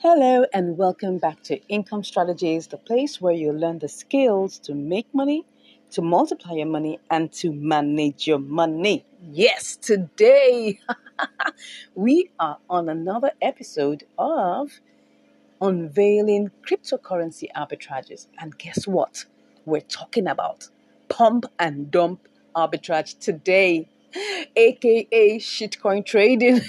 Hello and welcome back to Income Strategies, the place where you learn the skills to make money, to multiply your money, and to manage your money. Yes, today we are on another episode of Unveiling Cryptocurrency Arbitrages. And guess what? We're talking about pump and dump arbitrage today, aka shitcoin trading.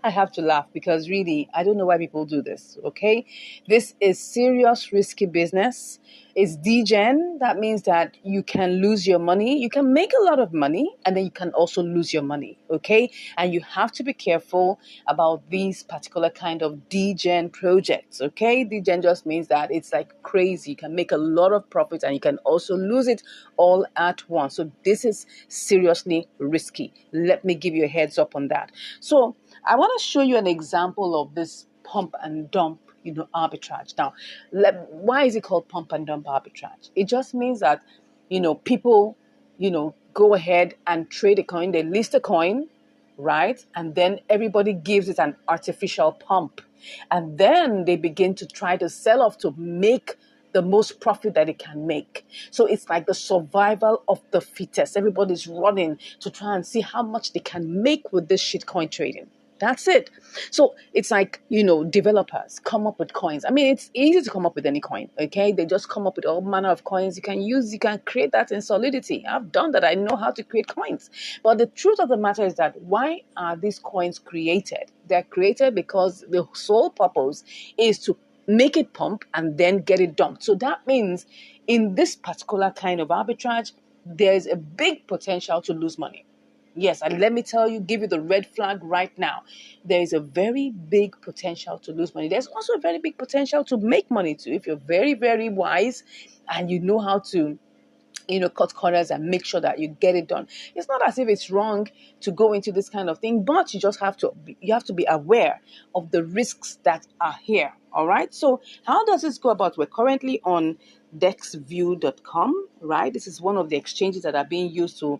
I have to laugh because really, I don't know why people do this, okay? This is serious, risky business. It's degen. That means that you can lose your money. You can make a lot of money and then you can also lose your money, okay? And you have to be careful about these particular kind of degen projects, okay? Degen just means that it's like crazy. You can make a lot of profit and you can also lose it all at once. So this is seriously risky. Let me give you a heads up on that. So I want to show you an example of this pump and dump, arbitrage. Now, why is it called pump and dump arbitrage? It just means that, people, go ahead and trade a coin. They list a coin, right? And then everybody gives it an artificial pump. And then they begin to try to sell off to make the most profit that it can make. So it's like the survival of the fittest. Everybody's running to try and see how much they can make with this shitcoin trading. That's it. So it's like, developers come up with coins. I mean, it's easy to come up with any coin, okay? They just come up with all manner of coins you can create that in Solidity. I've done that. I know how to create coins. But the truth of the matter is that why are these coins created? They're created because the sole purpose is to make it pump and then get it dumped. So that means in this particular kind of arbitrage, there's a big potential to lose money. Yes, and let me tell you, give you the red flag right now. There is a very big potential to lose money. There's also a very big potential to make money too. If you're very, very wise and you know how to cut corners and make sure that you get it done. It's not as if it's wrong to go into this kind of thing, but you just have to be aware of the risks that are here. All right. So how does this go about? We're currently on dexview.com, right? This is one of the exchanges that are being used to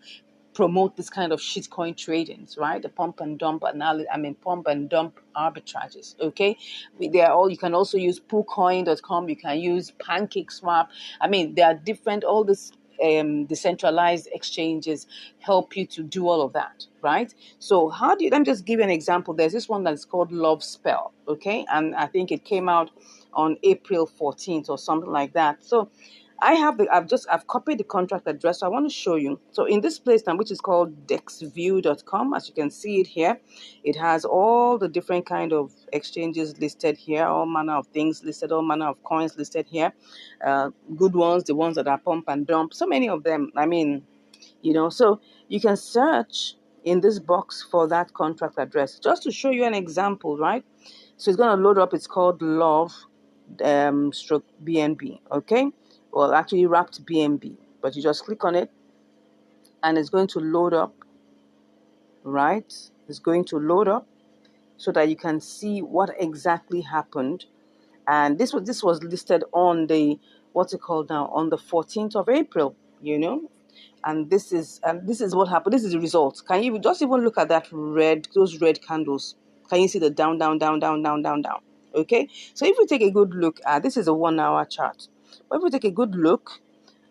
promote this kind of shitcoin tradings, right? The pump and dump pump and dump arbitrages. Okay, they are all. You can also use poolcoin.com. You can use PancakeSwap. I mean, there are different. All this decentralized exchanges help you to do all of that, right? So let me just give you an example. There's this one that's called Love Spell. Okay, and I think it came out on April 14th or something like that. So I've copied the contract address. So I want to show you. So in this place now, which is called dexview.com, as you can see it here, it has all the different kind of exchanges listed here, all manner of things listed, all manner of coins listed here. Good ones, the ones that are pump and dump, so many of them. I mean, so you can search in this box for that contract address just to show you an example, right? So it's going to load up. It's called Love stroke BNB. Okay. Well, actually wrapped BNB, but you just click on it and it's going to load up, right? It's going to load up so that you can see what exactly happened. And this was listed on the, what's it called now, on the 14th of April, and this is what happened. This is the results. Can you just even look at those red candles? Can you see the down, down, down, down, down, down, down? Okay. So if we take a good look at, this is a 1 hour chart. But if we take a good look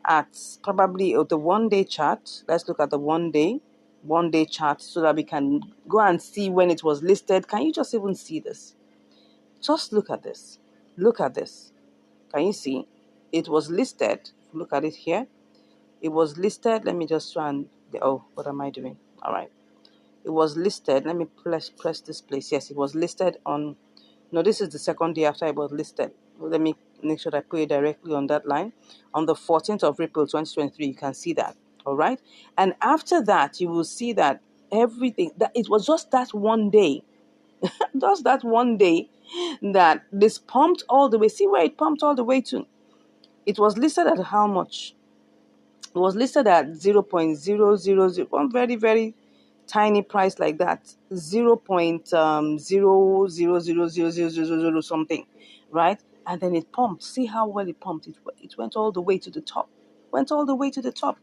at probably the 1 day chart, let's look at the 1 day chart so that we can go and see when it was listed. Can you just even see this? Just look at this. Look at this. Can you see? It was listed. Look at it here. It was listed. Let me just try and, what am I doing? All right. It was listed. Let me press this place. Yes, it was listed on, no, this is the second day after it was listed. Let me make sure that I put it directly on that line. On the 14th of April 2023, you can see that. All right. And after that, you will see that everything, that it was just that 1 day, just that 1 day that this pumped all the way. See where it pumped all the way to? It was listed at how much? It was listed at 0.000, one very, very tiny price like that, 0.0000000 something, right? And then it pumped. See how well it pumped. It went all the way to the top. Went all the way to the top.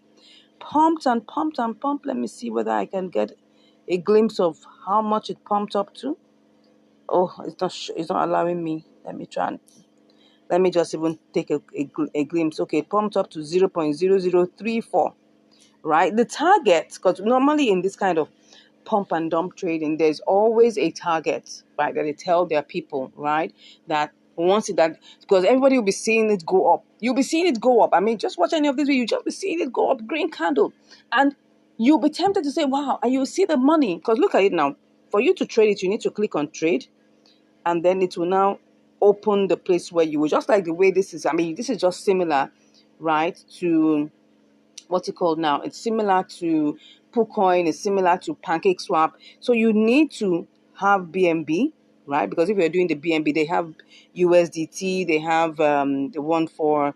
Pumped and pumped and pumped. Let me see whether I can get a glimpse of how much it pumped up to. Oh, it's not allowing me. Let me just even take a glimpse. Okay, it pumped up to 0.0034, right? The target, because normally in this kind of pump and dump trading, there's always a target, right? That they tell their people, right? That once it that because everybody will be seeing it go up. You'll be seeing it go up. I mean, just watch any of this video, you just be seeing it go up, green candle. And you'll be tempted to say, wow, and you'll see the money. Because look at it now. For you to trade it, you need to click on trade, and then it will now open the place where you will, just like the way this is. I mean, this is just similar, right, to what's it called now? It's similar to PooCoin, it's similar to PancakeSwap. So you need to have BNB, right? Because if you're doing the BNB, they have USDT, they have the one for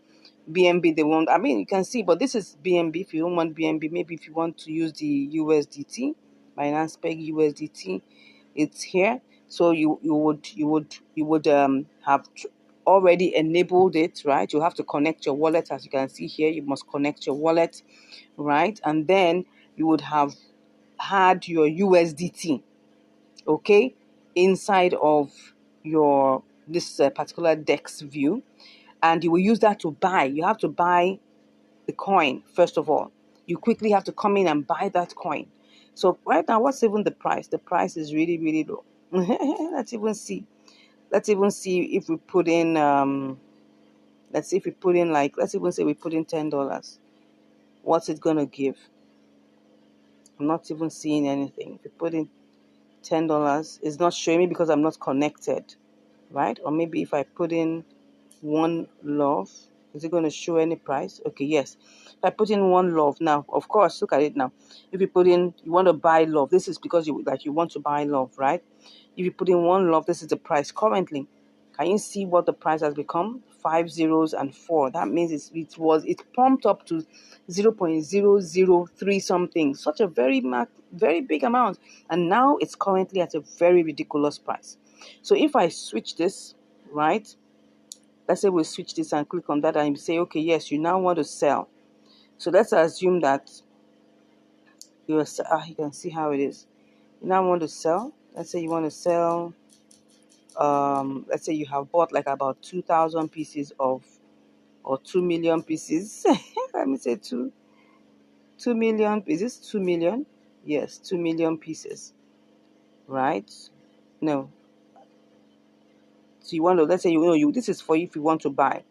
BNB, they want, I mean, you can see, but this is BNB. If you don't want BNB, maybe if you want to use the USDT, Binance Peg USDT, it's here. So you would have already enabled it, right? You have to connect your wallet. As you can see here, you must connect your wallet, right? And then you would have had your USDT, okay, inside of your this particular DEX view, and you will use that to buy. You have to buy the coin first of all. You quickly have to come in and buy that coin. So right now, what's even the price? The price is really, really low. Let's even see. Let's even see if we put in let's see if we put in, like, let's even say we put in $10. What's it gonna give? I'm not even seeing anything. If we put in $10, it's not showing me because I'm not connected, right? Or maybe if I put in one love, is it going to show any price? Okay, yes. If I put in one love now, of course, look at it now. If you put in, you want to buy love, this is because you want to buy love, right? If you put in one love, this is the price currently. Can you see what the price has become? 5 zeros and 4. That means it pumped up to 0.003 something. Such a very big amount. And now it's currently at a very ridiculous price. So if I switch this, right? Let's say we switch this and click on that and you say, okay, yes, you now want to sell. So let's assume that you can see how it is. You now want to sell. Let's say you want to sell, let's say you have bought like about 2,000 pieces of, or 2 million pieces. Let me say 2 million pieces. 2 million. Yes, 2 million pieces. Right? No. So you want to, let's say, this is for you if you want to buy.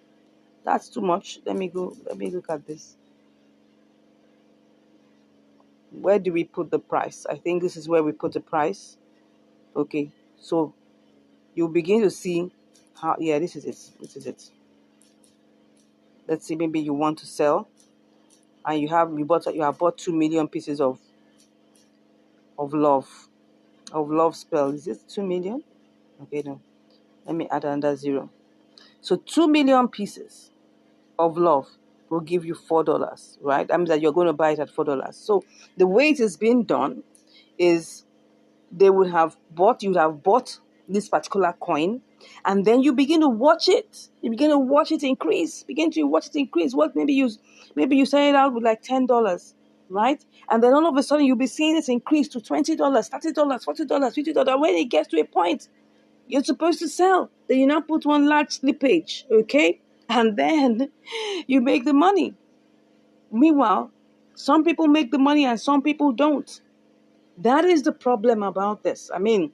That's too much. Let me look at this. Where do we put the price? I think this is where we put the price. Okay, so you'll begin to see how, yeah, this is it. Let's see, maybe you want to sell and you have bought 2 million pieces of love spell. Is it 2 million? Okay, no. Let me add another zero. So 2 million pieces of love will give you $4, right? That means that you're going to buy it at $4. So the way it is being done is you would have bought this particular coin, and then you begin to watch it. You begin to watch it increase. What maybe you started out with like $10, right? And then all of a sudden you'll be seeing it increase to $20, $30, $40, $50. When it gets to a point, you're supposed to sell. Then you now put one large slippage, okay? And then you make the money. Meanwhile, some people make the money and some people don't. That is the problem about this. I mean,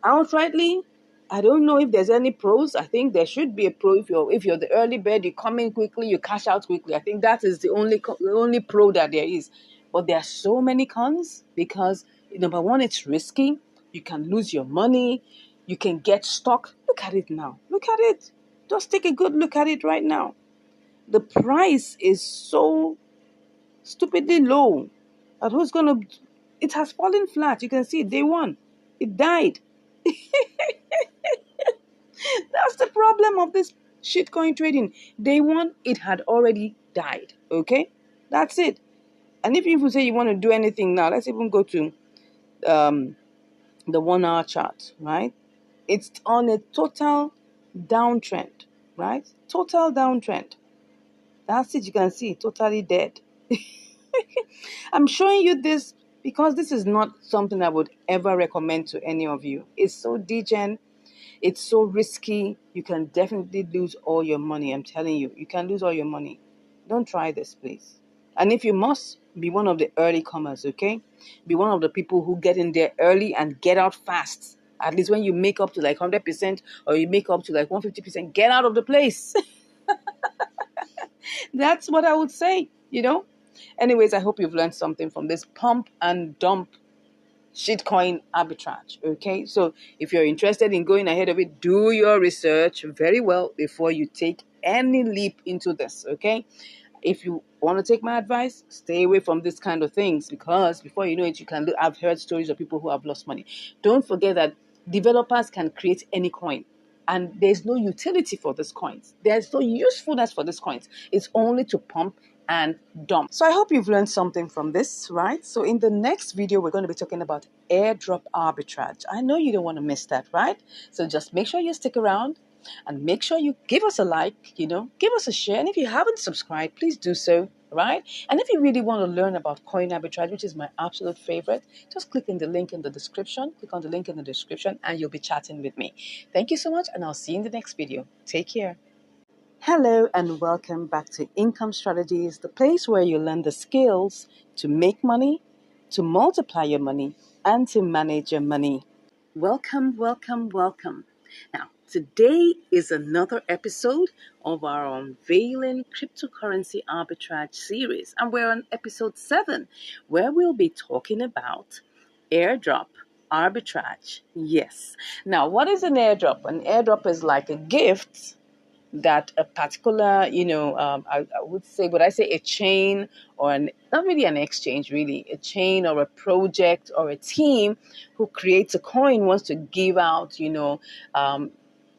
outrightly, I don't know if there's any pros. I think there should be a pro. If you're the early bird, you come in quickly, you cash out quickly. I think that is the only pro that there is. But there are so many cons because, number one, it's risky. You can lose your money. You can get stuck. Look at it now. Look at it. Just take a good look at it right now. The price is so stupidly low. And it has fallen flat. You can see day one. It died. That's the problem of this shitcoin trading. Day one, it had already died. Okay? That's it. And if you say you want to do anything now, let's even go to the 1 hour chart, right? It's on a total downtrend, right? Total downtrend. That's it. You can see totally dead. I'm showing you this because this is not something I would ever recommend to any of you. It's so degen, it's so risky. You can definitely lose all your money. I'm telling you, you can lose all your money. Don't try this, please. And if you must, be one of the early comers, okay? Be one of the people who get in there early and get out fast. At least when you make up to like 100% or you make up to like 150%, get out of the place. That's what I would say. Anyways, I hope you've learned something from this pump and dump shitcoin arbitrage. Okay, so if you're interested in going ahead of it, do your research very well before you take any leap into this. Okay, if you want to take my advice, stay away from this kind of things, because before you know it, I've heard stories of people who have lost money. Don't forget that developers can create any coin, and there's no utility for these coins. There's no usefulness for these coins. It's only to pump and dump. So I hope you've learned something from this, right? So in the next video, we're going to be talking about airdrop arbitrage. I know you don't want to miss that, right? So just make sure you stick around and make sure you give us a like, give us a share. And if you haven't subscribed, please do so, right? And if you really want to learn about coin arbitrage, which is my absolute favorite, just click on the link in the description. Click on the link in the description and you'll be chatting with me. Thank you so much, and I'll see you in the next video. Take care. Hello and welcome back to Income Strategies, the place where you learn the skills to make money, to multiply your money, and to manage your money. Welcome, welcome, welcome. Now, today is another episode of our Unveiling Cryptocurrency Arbitrage series, and we're on episode 7, where we'll be talking about airdrop arbitrage. Yes. Now, what is an airdrop? An airdrop is like a gift that a particular, I would say, would I say a chain or not really an exchange, really, a chain or a project or a team who creates a coin wants to give out,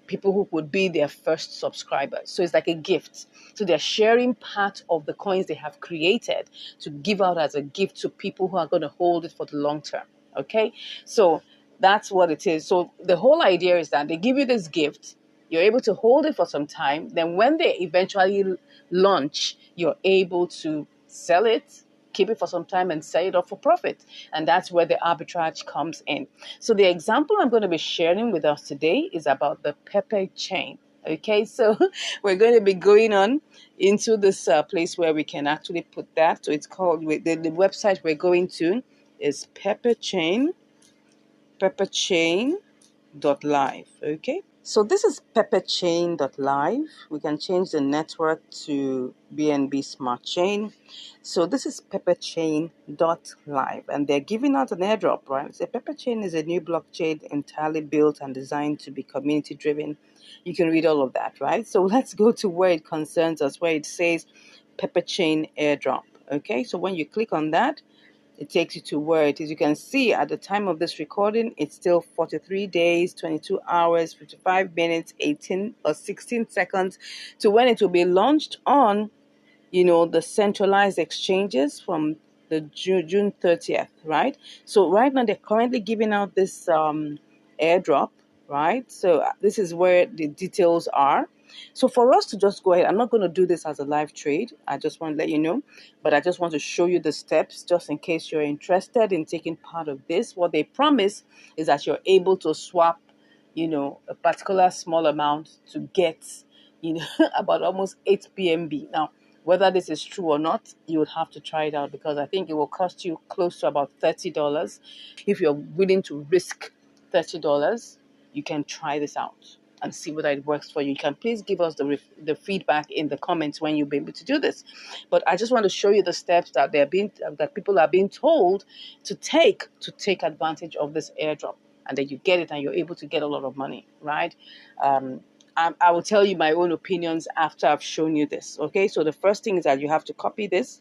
people who would be their first subscribers. So it's like a gift. So they're sharing part of the coins they have created to give out as a gift to people who are going to hold it for the long term. Okay. So that's what it is. So the whole idea is that they give you this gift. You're able to hold it for some time. Then when they eventually launch, you're able to sell it, keep it for some time, and sell it off for profit. And that's where the arbitrage comes in. So the example I'm going to be sharing with us today is about the Pepe chain. Okay, so we're going to be going on into this place where we can actually put that. So it's called, the website we're going to is pepperchain.live. Okay, so this is pepperchain.live. We can change the network to BNB Smart Chain. So this is pepperchain.live, and they're giving out an airdrop, right? So Pepperchain is a new blockchain entirely built and designed to be community driven. You can read all of that, right? So let's go to where it concerns us, where it says Pepperchain airdrop. Okay, so when you click on that, it takes you to where it is. You can see at the time of this recording, it's still 43 days, 22 hours, 55 minutes, 18 or 16 seconds to when it will be launched on, the centralized exchanges from the June 30th, right? So right now they're currently giving out this airdrop, right? So this is where the details are. So for us to just go ahead, I'm not going to do this as a live trade. I just want to let you know, but I just want to show you the steps just in case you're interested in taking part of this. What they promise is that you're able to swap, a particular small amount to get, about almost 8 BNB. Now, whether this is true or not, you would have to try it out, because I think it will cost you close to about $30. If you're willing to risk $30, you can try this out and see whether it works for you. You can please give us the feedback in the comments when you'll be able to do this. But I just want to show you the steps that that people are being told to take advantage of this airdrop, and then you get it and you're able to get a lot of money, right? I will tell you my own opinions after I've shown you this. Okay, so the first thing is that you have to copy this.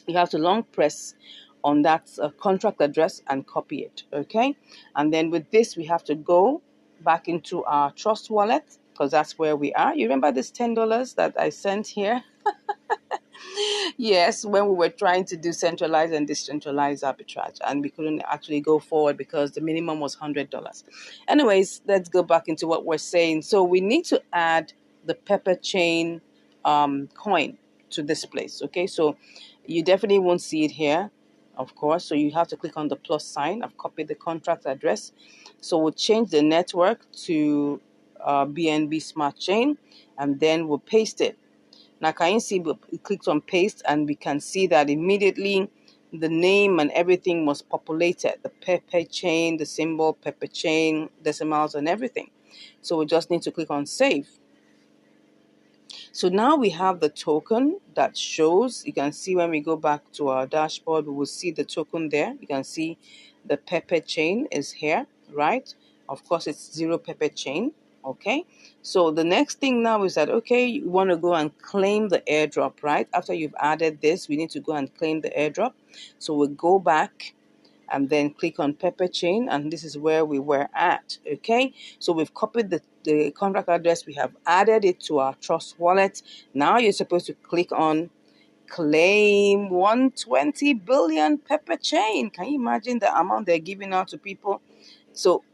You have to long press on that contract address and copy it. Okay, and then with this, we have to go back into our Trust wallet, because that's where we are. You remember this $10 that I sent here? Yes, when we were trying to do centralized and decentralized arbitrage, and we couldn't actually go forward because the minimum was $100. Anyways, let's go back into what we're saying. So we need to add the Pepper Chain coin to this place. Okay, so you definitely won't see it here. of course. So you have to click on the plus sign. I've copied the contract address. So we'll change the network to BNB Smart Chain, and then we'll paste it. Now, can you see we clicked on paste, and we can see that immediately the name and everything was populated. The pepper chain, the symbol, pepper chain, decimals, and everything. So we just need to click on save. So now we have the token that shows. You can see when we go back to our dashboard, we will see the token there. You can see the pepper chain is here, right? Of course, it's zero pepper chain. Okay, so the next thing now is that, okay, you want to go and claim the airdrop, right? After you've added this, we need to go and claim the airdrop. So we'll go back and then click on pepper chain, and this is where we were at. Okay, so we've copied the contract address, we have added it to our trust wallet. Now you're supposed to click on claim 120 billion pepper chain. Can you imagine the amount they're giving out to people? So,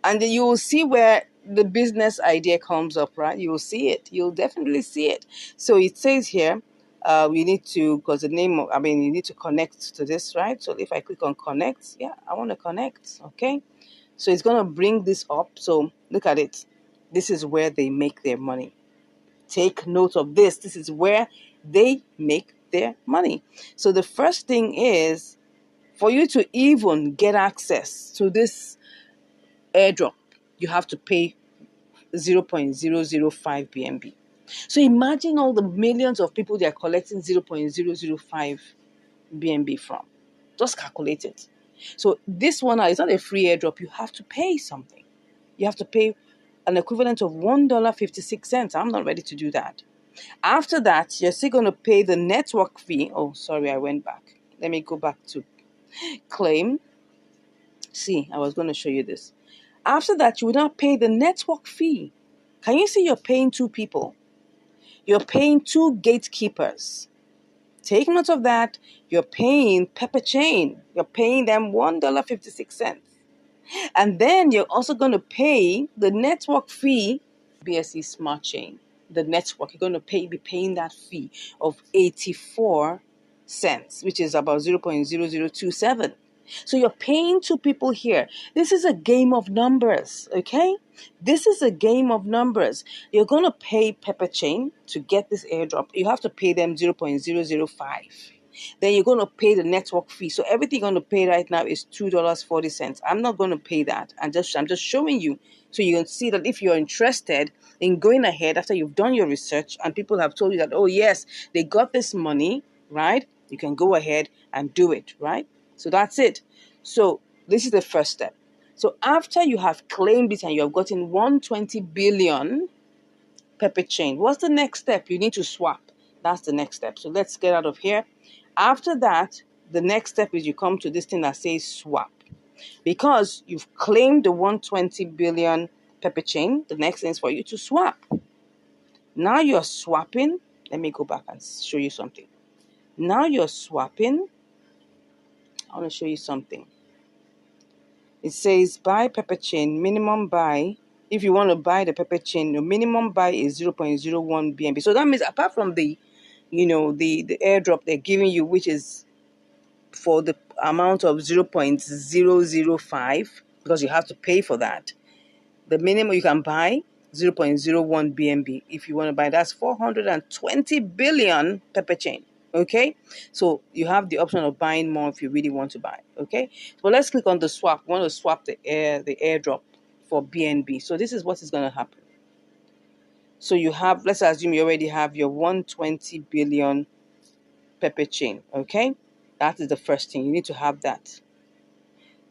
and you will see where the business idea comes up, right? You will see it. You'll definitely see it. So it says here, we need to, because the name of, you need to connect to this, right? So if I click on connect, yeah, I want to connect, okay? So it's going to bring this up. So look at it. This is where they make their money. Take note of this. This is where they make their money. So the first thing is, for you to even get access to this airdrop, you have to pay 0.005 BNB. So imagine all the millions of people they are collecting 0.005 BNB from. Just calculate it. So this one is not a free airdrop. You have to pay something. You have to pay an equivalent of $1.56. I'm not ready to do that. After that, you're still going to pay the network fee. Oh, sorry, I went back. Let me go back to claim. See, I was going to show you this. After that, you will now pay the network fee. Can you see you're paying two people? You're paying two gatekeepers. Take note of that. You're paying Pepper Chain. You're paying them $1.56. And then you're also going to pay the network fee, BSC Smart Chain. The network, you're going to be paying that fee of 84 cents, which is about 0.0027. So you're paying two people here. This is a game of numbers, okay? This is a game of numbers. You're going to pay Pepper Chain to get this airdrop. You have to pay them 0.005. Then you're going to pay the network fee. So everything you're going to pay right now is $2.40. I'm not going to pay that. I'm just showing you so you can see that if you're interested in going ahead after you've done your research and people have told you that, oh yes, they got this money, right? You can go ahead and do it, right? So that's it. So this is the first step. So after you have claimed it and you have gotten 120 billion Pepper Chain, what's the next step? You need to swap. That's the next step. So let's get out of here. After that, the next step is you come to this thing that says swap. Because you've claimed the 120 billion Pepper Chain, the next thing is for you to swap. Now you're swapping. Let me go back and show you something. Now you're swapping. I want to show you something. It says buy Pepper Chain, minimum buy. If you want to buy the Pepper Chain, your minimum buy is 0.01 BNB. So that means apart from the airdrop they're giving you, which is for the amount of 0.005, because you have to pay for that. The minimum you can buy 0.01 BNB. If you want to buy, that's 420 billion Pepper Chain. Okay, so you have the option of buying more if you really want to buy. Okay, so let's click on the swap. We want to swap the airdrop for BNB. So this is what is going to happen. So you have, let's assume you already have your 120 billion Pepper Chain. Okay, that is the first thing. You need to have that.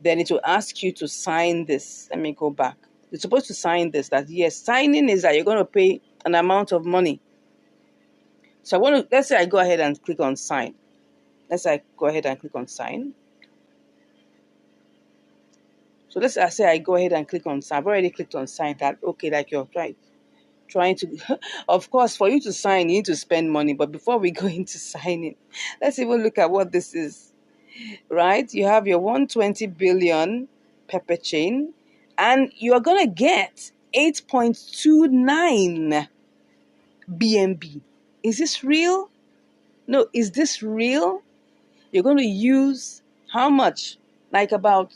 Then it will ask you to sign this. Let me go back. You're supposed to sign this. That yes, signing is that you're going to pay an amount of money. So let's say I go ahead and click on sign. Let's say I go ahead and click on sign. So let's say I go ahead and click on sign. I've already clicked on sign. That okay, like you're trying to of course, for you to sign, you need to spend money. But before we go into signing, let's even look at what this is. Right? You have your 120 billion Pepper Chain, and you're gonna get 8.29 BNB. Is this real? No, is this real? You're going to use How much? Like about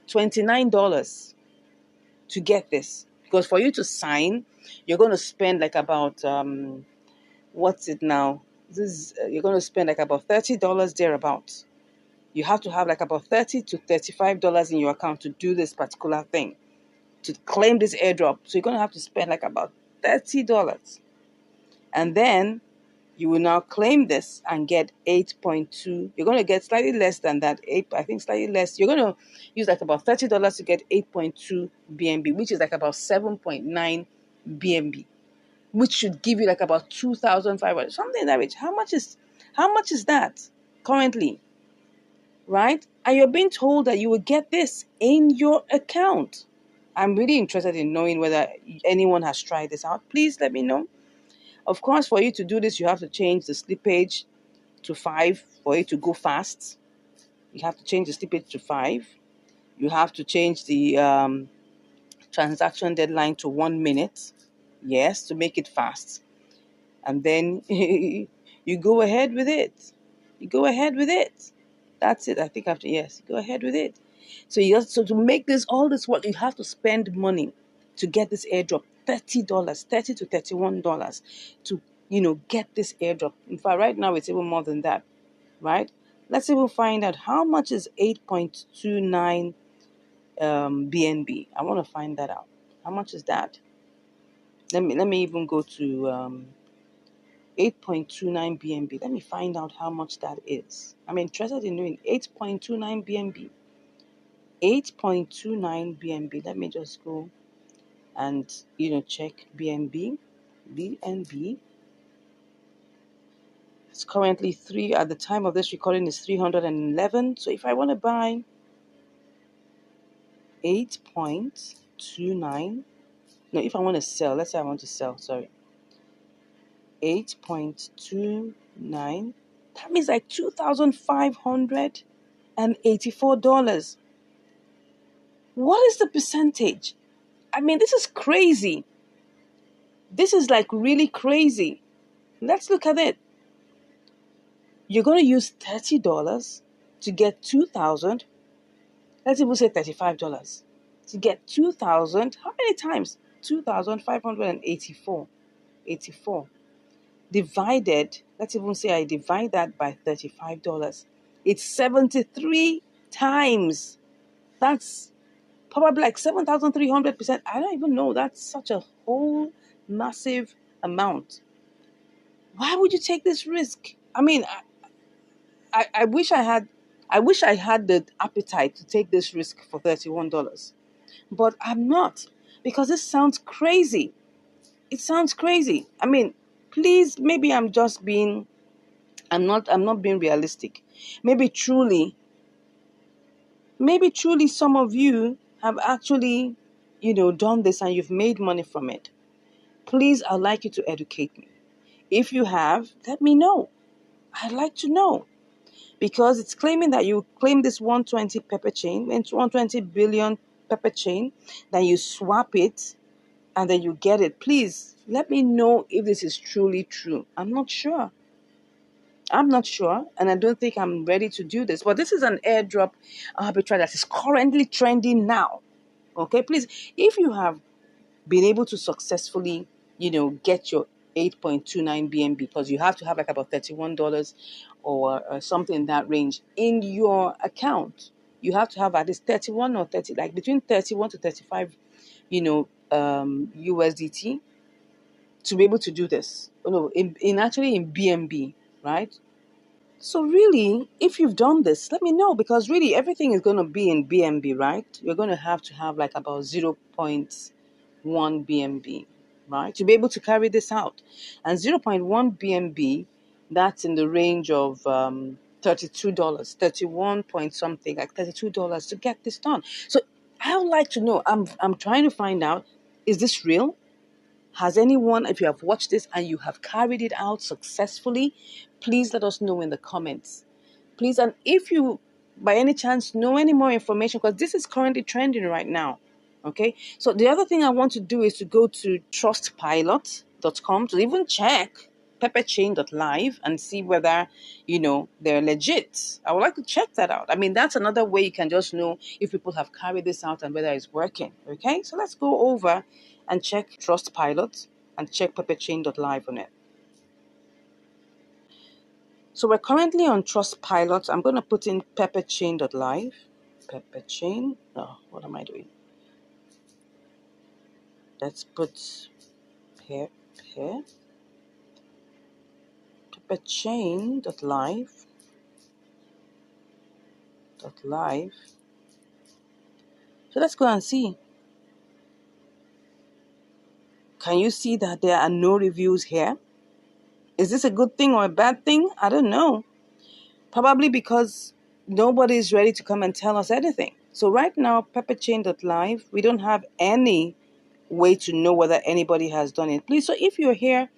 $29 to get this. Because for you to sign, you're going to spend like about, what's it now? You're going to spend like about $30 thereabouts. You have to have like about $30 to $35 in your account to do this particular thing, to claim this airdrop. So you're going to have to spend like about $30. And then you will now claim this and get 8.2. You're going to get slightly less than that. I think slightly less. You're going to use like about $30 to get 8.2 BNB, which is like about 7.9 BNB, which should give you like about 2,500, something in that range. How much is that currently? Right? And you're being told that you will get this in your account. I'm really interested in knowing whether anyone has tried this out. Please let me know. Of course, for you to do this, you have to change the slippage to 5 for it to go fast. You have to change the slippage to 5. You have to change the transaction deadline to 1 minute. Yes, to make it fast. And then you go ahead with it. You go ahead with it. That's it. I think after, yes, go ahead with it. So to make all this work, you have to spend money to get this airdrop. $30, $30 to $31 to, get this airdrop. In fact, right now it's even more than that, right? Let's even find out how much is 8.29 BNB. I want to find that out. How much is that? Let me even go to 8.29 BNB. Let me find out how much that is. I'm interested in knowing 8.29 BNB. 8.29 BNB. Let me just go and check BNB. BNB. It's currently at the time of this recording is 311. So if I want to buy 8.29, no, if I want to sell, let's say I want to sell, sorry. 8.29, that means like $2,584. What is the percentage? I mean, this is crazy. This is like really crazy. Let's look at it. You're going to use $30 to get 2,000. Let's even say $35 to get 2,000. How many times? 2,584. 84. Divided, let's even say I divide that by $35. It's 73 times. That's probably like 7,300%. I don't even know. That's such a whole massive amount. Why would you take this risk? I mean, I wish I had the appetite to take this risk for $31. But I'm not, because this sounds crazy. It sounds crazy. I mean, please, maybe I'm not being realistic. Maybe truly some of you have actually, done this and you've made money from it. Please, I'd like you to educate me. If you have, let me know. I'd like to know. Because it's claiming that you claim this 120 pepper chain, 120 billion pepper chain, then you swap it, and then you get it. Please, let me know if this is truly true. I'm not sure, and I don't think I'm ready to do this. But this is an airdrop arbitrage that is currently trending now. Okay, please, if you have been able to successfully, get your 8.29 BNB, because you have to have like about $31 or something in that range in your account. You have to have at least 31 or 30, like between 31 to 35, USDT to be able to do this. Oh, no, in BNB, right? So really, if you've done this, let me know, because really everything is going to be in BNB, right? You're going to have like about 0.1 BNB, right, to be able to carry this out. And 0.1 BNB, that's in the range of $32, 31 point something, like $32 to get this done. So I would like to know, I'm trying to find out, is this real? Has anyone, if you have watched this and you have carried it out successfully, please let us know in the comments. Please, and if you, by any chance, know any more information, because this is currently trending right now, okay? So the other thing I want to do is to go to trustpilot.com to even check pepperchain.live and see whether, they're legit. I would like to check that out. I mean, that's another way you can just know if people have carried this out and whether it's working. Okay, so let's go over and check Trustpilot and check pepperchain.live on it. So we're currently on Trustpilot. I'm going to put in pepperchain.live. Pepperchain. Oh, what am I doing? Let's put here. Pepperchain.live. Live. So let's go and see. Can you see that there are no reviews here? Is this a good thing or a bad thing? I don't know. Probably because nobody is ready to come and tell us anything. So right now, pepperchain.live, we don't have any way to know whether anybody has done it. Please, so if you're here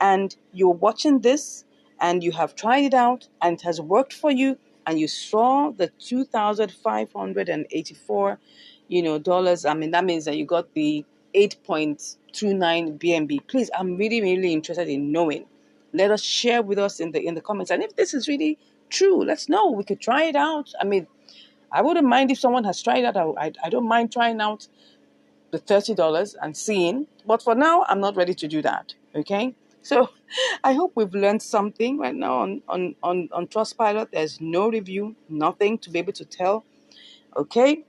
and you're watching this and you have tried it out and it has worked for you and you saw the $2,584, dollars, I mean, that means that you got the 8.29 BNB. Please, I'm really, really interested in knowing. Let us share with us in the comments. And if this is really true, let's know. We could try it out. I mean, I wouldn't mind if someone has tried that. I don't mind trying out the $30 and seeing. But for now, I'm not ready to do that. Okay? So I hope we've learned something right now on Trustpilot. There's no review, nothing to be able to tell. Okay?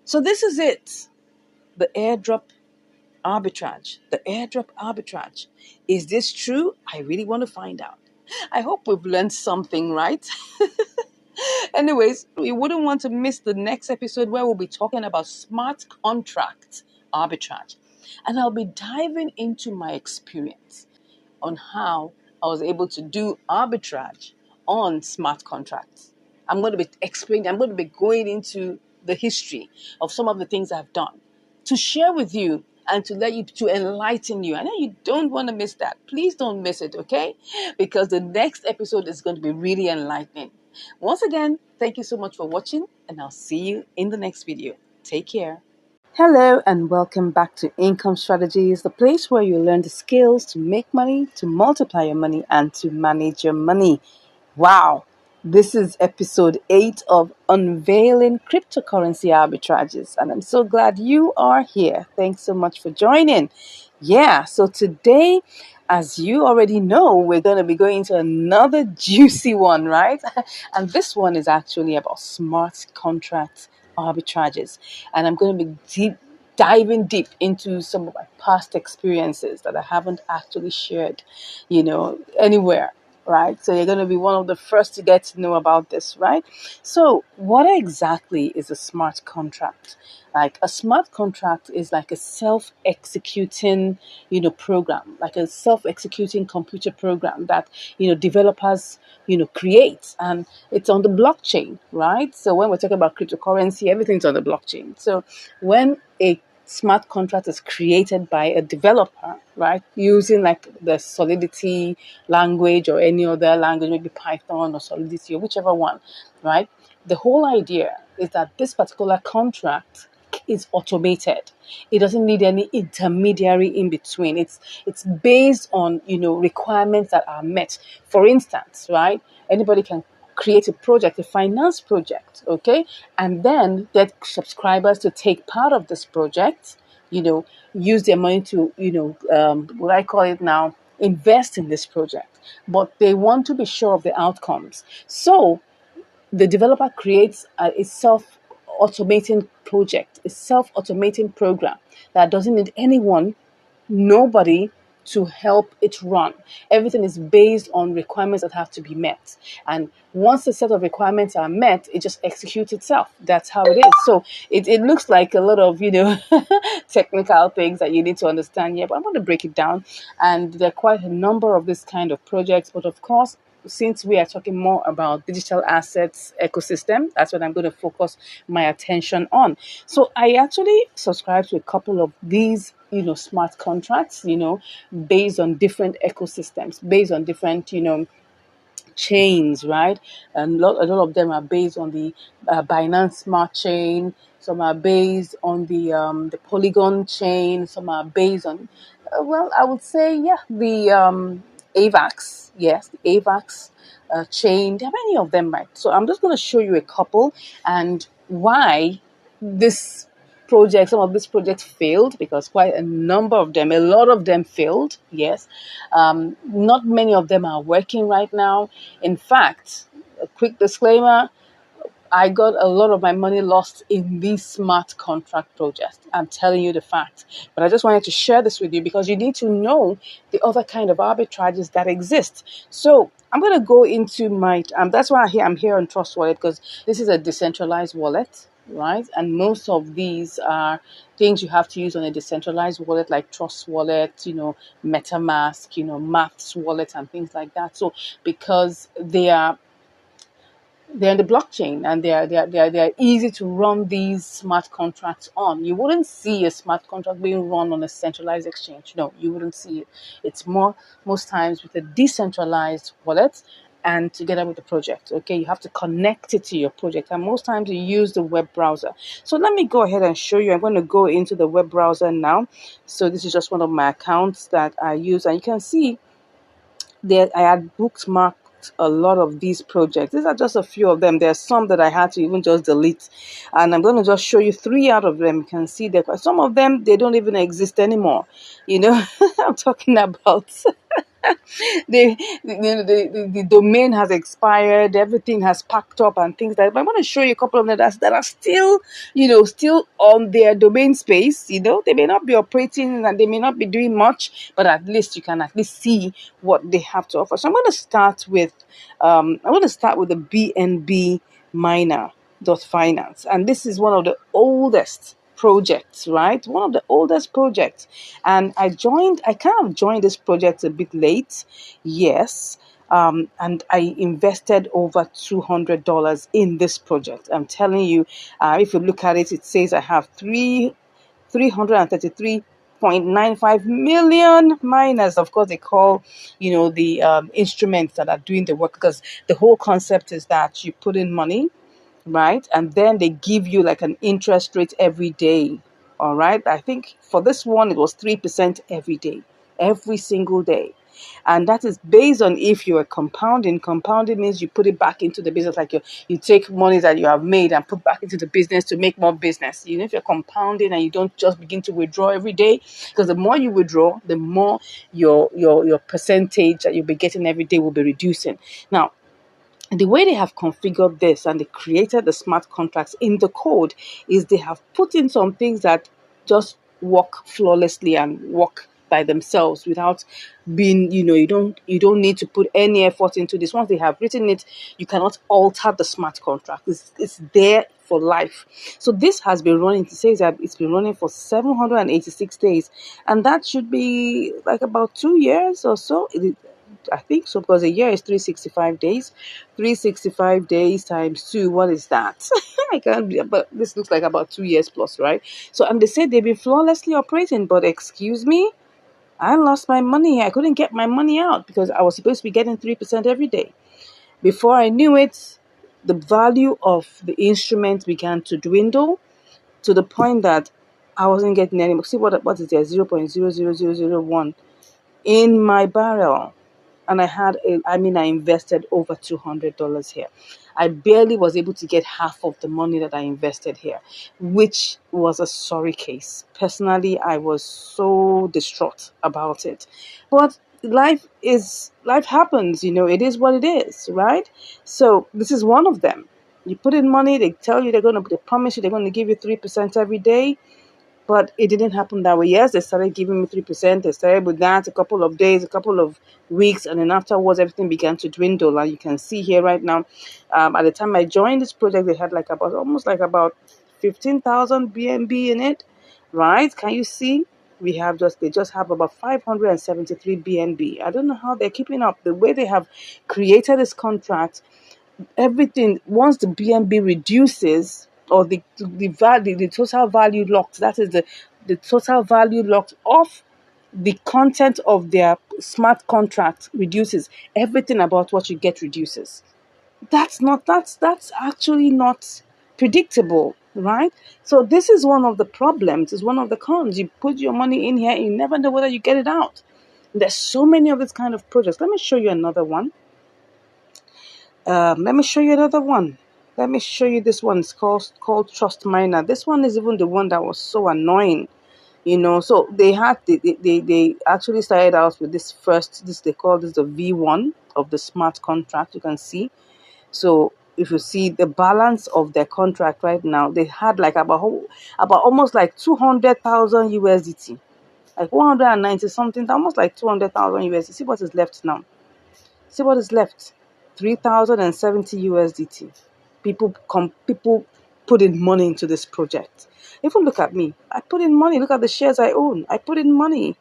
So this is it. The airdrop arbitrage. The airdrop arbitrage. Is this true? I really want to find out. I hope we've learned something, right? Anyways, you wouldn't want to miss the next episode where we'll be talking about smart contract arbitrage. And I'll be diving into my experience on how I was able to do arbitrage on smart contracts. I'm going to be going into the history of some of the things I've done to share with you and to enlighten you. I know you don't want to miss that. Please don't miss it, okay? Because the next episode is going to be really enlightening. Once again, thank you so much for watching, and I'll see you in the next video. Take care. Hello and welcome back to Income Strategies, the place where you learn the skills to make money, to multiply your money, and to manage your money. Wow, this is episode 8 of Unveiling Cryptocurrency Arbitrages, and I'm so glad you are here. Thanks so much for joining. Yeah, so today, as you already know, we're going to be going to another juicy one, right? And this one is actually about smart contract arbitrages. And I'm going to be diving deep into some of my past experiences that I haven't actually shared, anywhere. Right? So you're going to be one of the first to get to know about this, right? So what exactly is a smart contract? Like a smart contract is like a self-executing, program, like a self-executing computer program that, developers, create, and it's on the blockchain, right? So when we're talking about cryptocurrency, everything's on the blockchain. So when a smart contract is created by a developer, right, using like the Solidity language or any other language, maybe Python or Solidity or whichever one, right? The whole idea is that this particular contract is automated. It doesn't need any intermediary in between. It's based on requirements that are met. For instance, right? Anybody can create a project, a finance project, okay, and then get subscribers to take part of this project, use their money to, what I call it now, invest in this project. But they want to be sure of the outcomes. So the developer creates a self-automating project, a self-automating program that doesn't need nobody to help it run. Everything is based on requirements that have to be met. And once the set of requirements are met, it just executes itself. That's how it is. So it looks like a lot of, technical things that you need to understand here, but I'm going to break it down. And there are quite a number of this kind of projects. But of course, since we are talking more about digital assets ecosystem, that's what I'm going to focus my attention on. So I actually subscribe to a couple of these, smart contracts, based on different ecosystems, based on different, chains, right? And a lot of them are based on the Binance Smart Chain. Some are based on the Polygon chain. Some are based on Well, I would say, yeah, the AVAX, yes, the AVAX chain. There are many of them, right? So I'm just going to show you a couple and why this some of these projects failed, because quite a number of them, a lot of them failed. Yes, not many of them are working right now. In fact, a quick disclaimer: I got a lot of my money lost in these smart contract projects. I'm telling you the fact. But I just wanted to share this with you because you need to know the other kind of arbitrages that exist. So I'm going to go into my, that's why I'm here on Trust Wallet, because this is a decentralized wallet, right? And most of these are things you have to use on a decentralized wallet like Trust Wallet, MetaMask, Maths Wallet and things like that. So because they're in the blockchain and they're easy to run these smart contracts on. You wouldn't see a smart contract being run on a centralized exchange. No, you wouldn't see it. It's more most times with a decentralized wallet and together with the project. Okay, you have to connect it to your project, and most times you use the web browser. So let me go ahead and show you. I'm going to go into the web browser now. So this is just one of my accounts that I use, and you can see there I had bookmarked a lot of these projects. These are just a few of them. There are some that I had to even just delete, and I'm going to just show you three out of them. You can see that some of them, they don't even exist anymore. I'm talking about the domain has expired, everything has packed up and things like that. But I'm going to show you a couple of them that are still, still on their domain space. They may not be operating and they may not be doing much, but at least you can at least see what they have to offer. So I'm going to start with the BNB miner dot finance, and this is one of the oldest projects, right? One of the oldest projects. And I kind of joined this project a bit late, yes. And I invested over $200 in this project. I'm telling you, if you look at it, it says I have 333.95 million miners. Of course, they call, the instruments that are doing the work, because the whole concept is that you put in money, right? And then they give you like an interest rate every day. All right. I think for this one, it was 3% every day, every single day. And that is based on if you are compounding. Compounding means you put it back into the business, like you take money that you have made and put back into the business to make more business. If you're compounding and you don't just begin to withdraw every day, because the more you withdraw, the more your percentage that you'll be getting every day will be reducing. Now, the way they have configured this and they created the smart contracts in the code is they have put in some things that just work flawlessly and work by themselves without being, you don't need to put any effort into this. Once they have written it, you cannot alter the smart contract. It's there for life. So this has been running, it says that it's been running for 786 days, and that should be like about 2 years or so. I think so, because a year is 365 days. 365 days times 2, what is that? I can't be, but this looks like about 2 years plus, right? So, and they said they've been flawlessly operating, but excuse me, I lost my money. I couldn't get my money out because I was supposed to be getting 3% every day. Before I knew it, the value of the instrument began to dwindle to the point that I wasn't getting any more. See what is there? 0.00001 in my barrel. And I invested over $200 here. I barely was able to get half of the money that I invested here, which was a sorry case. Personally, I was so distraught about it. But life happens, it is what it is, right? So this is one of them. You put in money, they tell you they promise you they're going to give you 3% every day. But it didn't happen that way. Yes, they started giving me 3%. They started with that a couple of days, a couple of weeks, and then afterwards, everything began to dwindle. And you can see here right now, at the time I joined this project, they had almost about 15,000 BNB in it, right? Can you see? They just have about 573 BNB. I don't know how they're keeping up. The way they have created this contract, everything, once the BNB reduces, or the value, the total value locked, that is the total value locked off the content of their smart contract reduces, everything about what you get reduces. That's actually not predictable. right? So this is one of the problems, it's one of the cons. You put your money in here and you never know whether you get it out. There's so many of this kind of projects. Let me show you another one. Let me show you another one. Let me show you this one. It's called Trust Miner. This one is even the one that was so annoying. So they actually started out with this they call this the V1 of the smart contract. You can see. So if you see the balance of their contract right now, they had like about almost like 200,000 USDT, like 190 something, almost like 200,000 USDT. See what is left now. See what is left. 3,070 USDT. People put in money into this project. Even look at me. I put in money. Look at the shares I own. I put in money.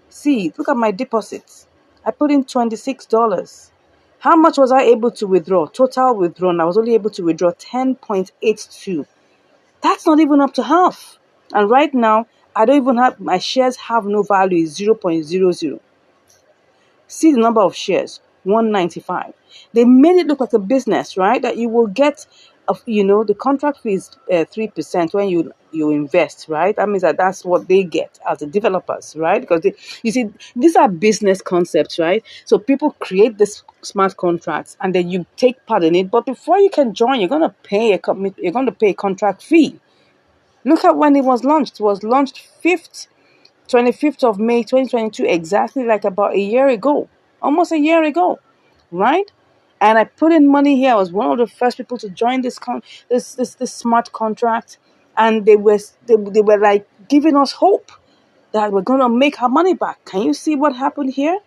See, look at my deposits. I put in $26. How much was I able to withdraw? Total withdrawn, I was only able to withdraw 10.82. That's not even up to half. And right now, I don't even have, my shares have no value, is 0.00. See the number of shares, 195. They made it look like a business, right? That you will get, the contract fee is 3% when you invest, right? That means that's what they get as the developers, right? Because you see, these are business concepts, right? So people create this smart contracts and then you take part in it. But before you can join, you're going to pay a contract fee. Look at when it was launched. It was launched 25th of May 2022, exactly like about a year ago, almost a year ago, right? And I put in money here. I was one of the first people to join this smart contract, and they were like giving us hope that we're gonna make our money back. Can you see what happened here?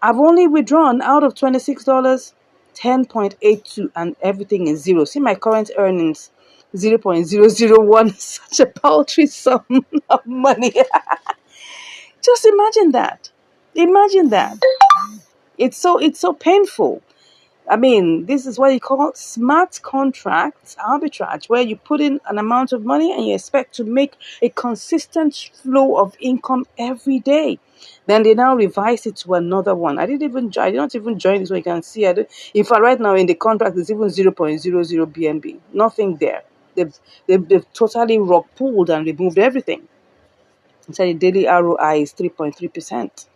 I've only withdrawn out of $26, 10.82, and everything is zero. See my current earnings, 0.001, such a paltry sum of money. Just imagine that. Imagine that. It's so painful. I mean, this is what you call smart contracts arbitrage, where you put in an amount of money and you expect to make a consistent flow of income every day. Then they now revise it to another one. I did not even join this one. You can see, in fact, right now in the contract, it's even 0.00 BNB. Nothing there. They've totally rock pulled and removed everything. Said the daily ROI is 3.3%.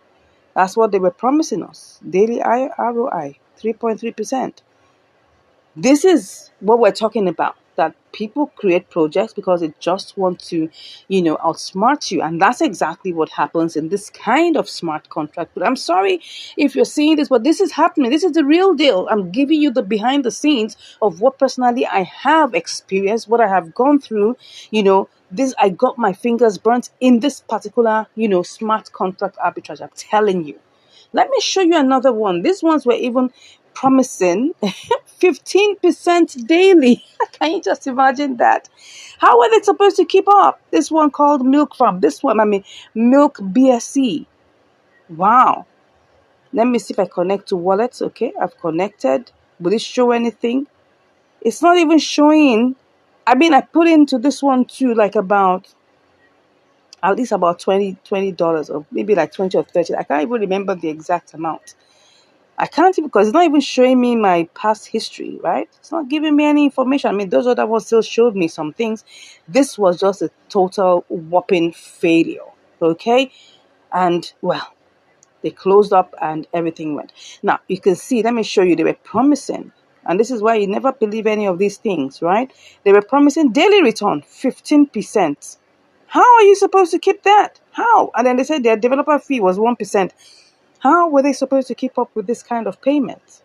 That's what they were promising us. Daily ROI, 3.3%. This is what we're talking about. That people create projects because they just want to, outsmart you. And that's exactly what happens in this kind of smart contract. But I'm sorry if you're seeing this, but this is happening. This is the real deal. I'm giving you the behind the scenes of what personally I have experienced, what I have gone through. I got my fingers burnt in this particular, smart contract arbitrage. I'm telling you. Let me show you another one. These ones were even promising 15% daily. Can you just imagine that? How are they supposed to keep up? This one called Milk Farm. Milk BSC. Wow. Let me see if I connect to wallets. Okay, I've connected. Will it show anything? It's not even showing. I put into this one too, like at least about $20 or maybe like 20 or 30. I can't even remember the exact amount. I can't even, because it's not even showing me my past history, right? It's not giving me any information. Those other ones still showed me some things. This was just a total whopping failure, okay? And, well, they closed up and everything went. Now, you can see, let me show you, they were promising, and this is why you never believe any of these things, right? They were promising daily return, 15%. How are you supposed to keep that? How? And then they said their developer fee was 1%. How were they supposed to keep up with this kind of payment?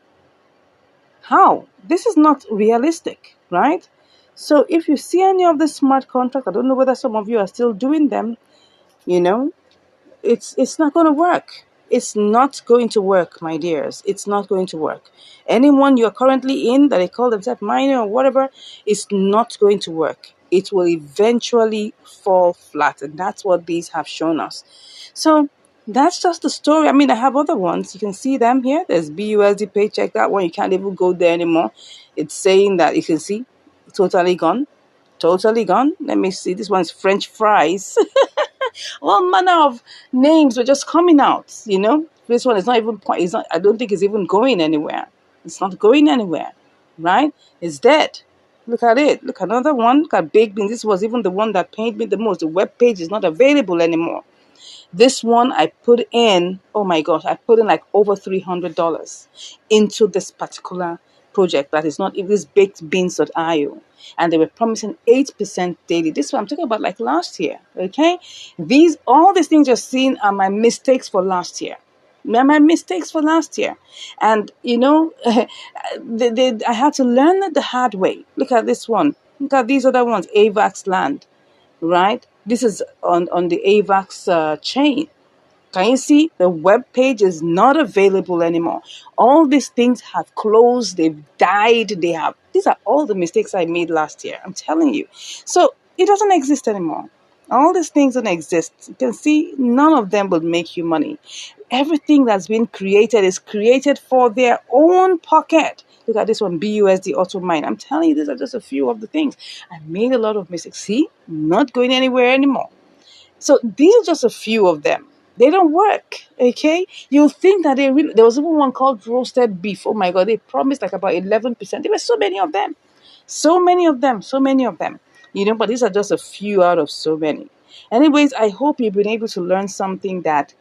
How? This is not realistic, right? So if you see any of the smart contracts, I don't know whether some of you are still doing them, it's not going to work. It's not going to work, my dears. It's not going to work. Anyone you're currently in that they call themselves minor or whatever, it's not going to work. It will eventually fall flat, and that's what these have shown us. So that's just the story. I have other ones. You can see them here. There's BUSD Paycheck. That one, you can't even go there anymore. It's saying that you can see, totally gone. Totally gone. Let me see. This one's French fries. All manner of names were just coming out, This one is not even, I don't think it's even going anywhere. It's not going anywhere, right? It's dead. Look at it. Look, another one. Look at baked beans. This was even the one that pained me the most. The web page is not available anymore. This one I put in, oh my gosh, I put in like over $300 into this particular project that is not, it is bakedbeans.io. And they were promising 8% daily. This one I'm talking about like last year. Okay. All these things you're seeing are my mistakes for last year. My mistakes for last year. And, I had to learn it the hard way. Look at this one. Look at these other ones. AVAX land, right? This is on the AVAX chain. Can you see the web page is not available anymore? All these things have closed, they've died, these are all the mistakes I made last year. I'm telling you. So it doesn't exist anymore. All these things don't exist. You can see none of them will make you money. Everything that's been created is created for their own pocket. Look at this one, BUSD Auto Mine. I'm telling you, these are just a few of the things. I made a lot of mistakes. See, not going anywhere anymore. So these are just a few of them. They don't work. Okay, you'll think that they really. There was even one called roasted beef. Oh my god, they promised like about 11%. There were so many of them, so many of them, so many of them. But these are just a few out of so many. Anyways, I hope you've been able to learn something that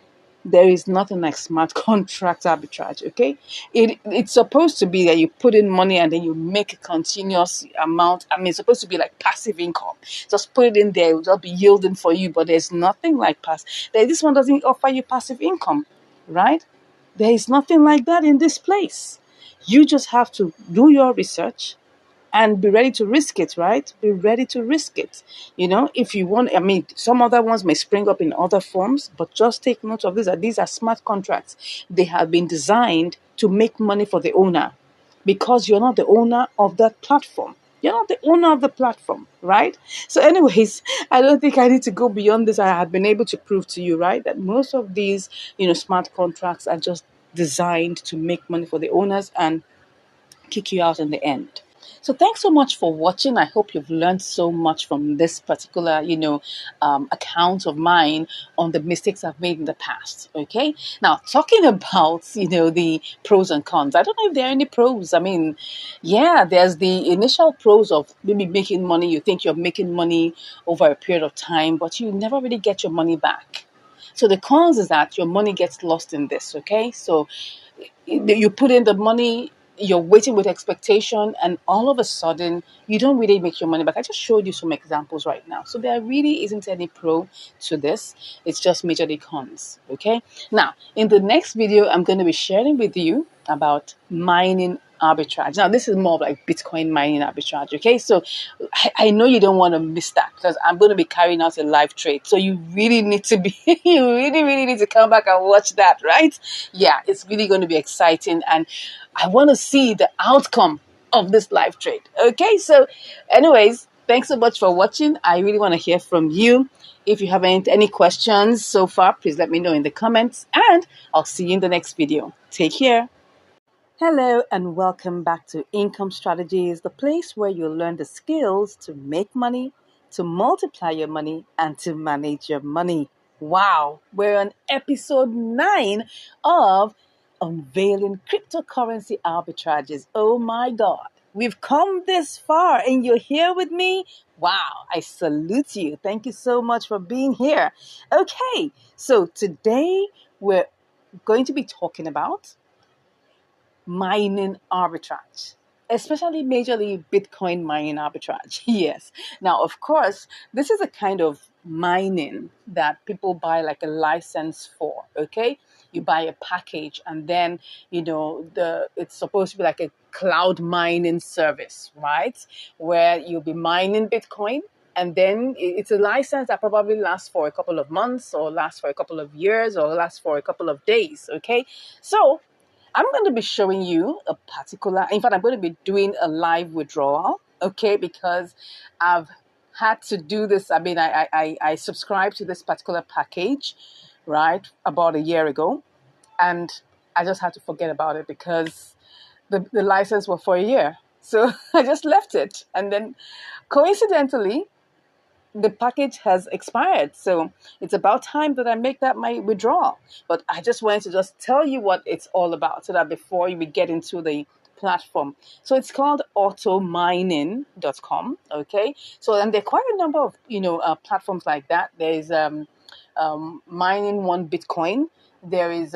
there is nothing like smart contract arbitrage. Okay, it's supposed to be that you put in money and then you make a continuous amount. I mean, it's supposed to be like passive income. Just put it in there, it will just be yielding for you. But there's nothing like this one doesn't offer you passive income, right? There is nothing like that in this place. You just have to do your research and be ready to risk it, right? Be ready to risk it. If you want, I mean, some other ones may spring up in other forms, but just take note of this, that these are smart contracts. They have been designed to make money for the owner because you're not the owner of that platform. You're not the owner of the platform, right? So, anyways, I don't think I need to go beyond this. I had been able to prove to you, right, that most of these, smart contracts are just designed to make money for the owners and kick you out in the end. So thanks so much for watching. I hope you've learned so much from this particular, account of mine on the mistakes I've made in the past. Okay. Now, talking about, the pros and cons. I don't know if there are any pros. I mean, yeah, there's the initial pros of maybe making money. You think you're making money over a period of time, but you never really get your money back. So the cons is that your money gets lost in this. Okay. So you put in the money, you're waiting with expectation, and all of a sudden you don't really make your money back. I just showed you some examples right now, so there really isn't any pro to this. It's just majorly cons. Okay, now in the next video I'm going to be sharing with you about mining arbitrage. Now this is more of like Bitcoin mining arbitrage. Okay, so I know you don't want to miss that because I'm going to be carrying out a live trade, so you really need to be you really need to come back and watch that, right? Yeah, it's really going to be exciting, and I want to see the outcome of this live trade. Okay, so anyways, thanks so much for watching. I really want to hear from you. If you have any questions so far, please let me know in the comments, and I'll see you in the next video. Take care. Hello and welcome back to Income Strategies, the place where you learn the skills to make money, to multiply your money, and to manage your money. Wow, we're on episode 9 of Unveiling Cryptocurrency Arbitrages. Oh my God, we've come this far and you're here with me. Wow, I salute you. Thank you so much for being here. Okay, so today we're going to be talking about mining arbitrage, especially majorly Bitcoin mining arbitrage. Yes. Now, of course, this is a kind of mining that people buy like a license for. Okay. You buy a package and then, it's supposed to be like a cloud mining service, right? Where you'll be mining Bitcoin. And then it's a license that probably lasts for a couple of months or lasts for a couple of years or lasts for a couple of days. Okay. So I'm going to be showing you in fact, I'm going to be doing a live withdrawal, okay, because I've had to do this. I mean, I subscribed to this particular package, right, about a year ago, and I just had to forget about it because the license was for a year. So I just left it. And then coincidentally, the package has expired. So it's about time that I make that my withdrawal. But I just wanted to just tell you what it's all about so that before we get into the platform. So it's called automining.com. Okay. So, and there are quite a number of, platforms like that. There's mining one Bitcoin. There is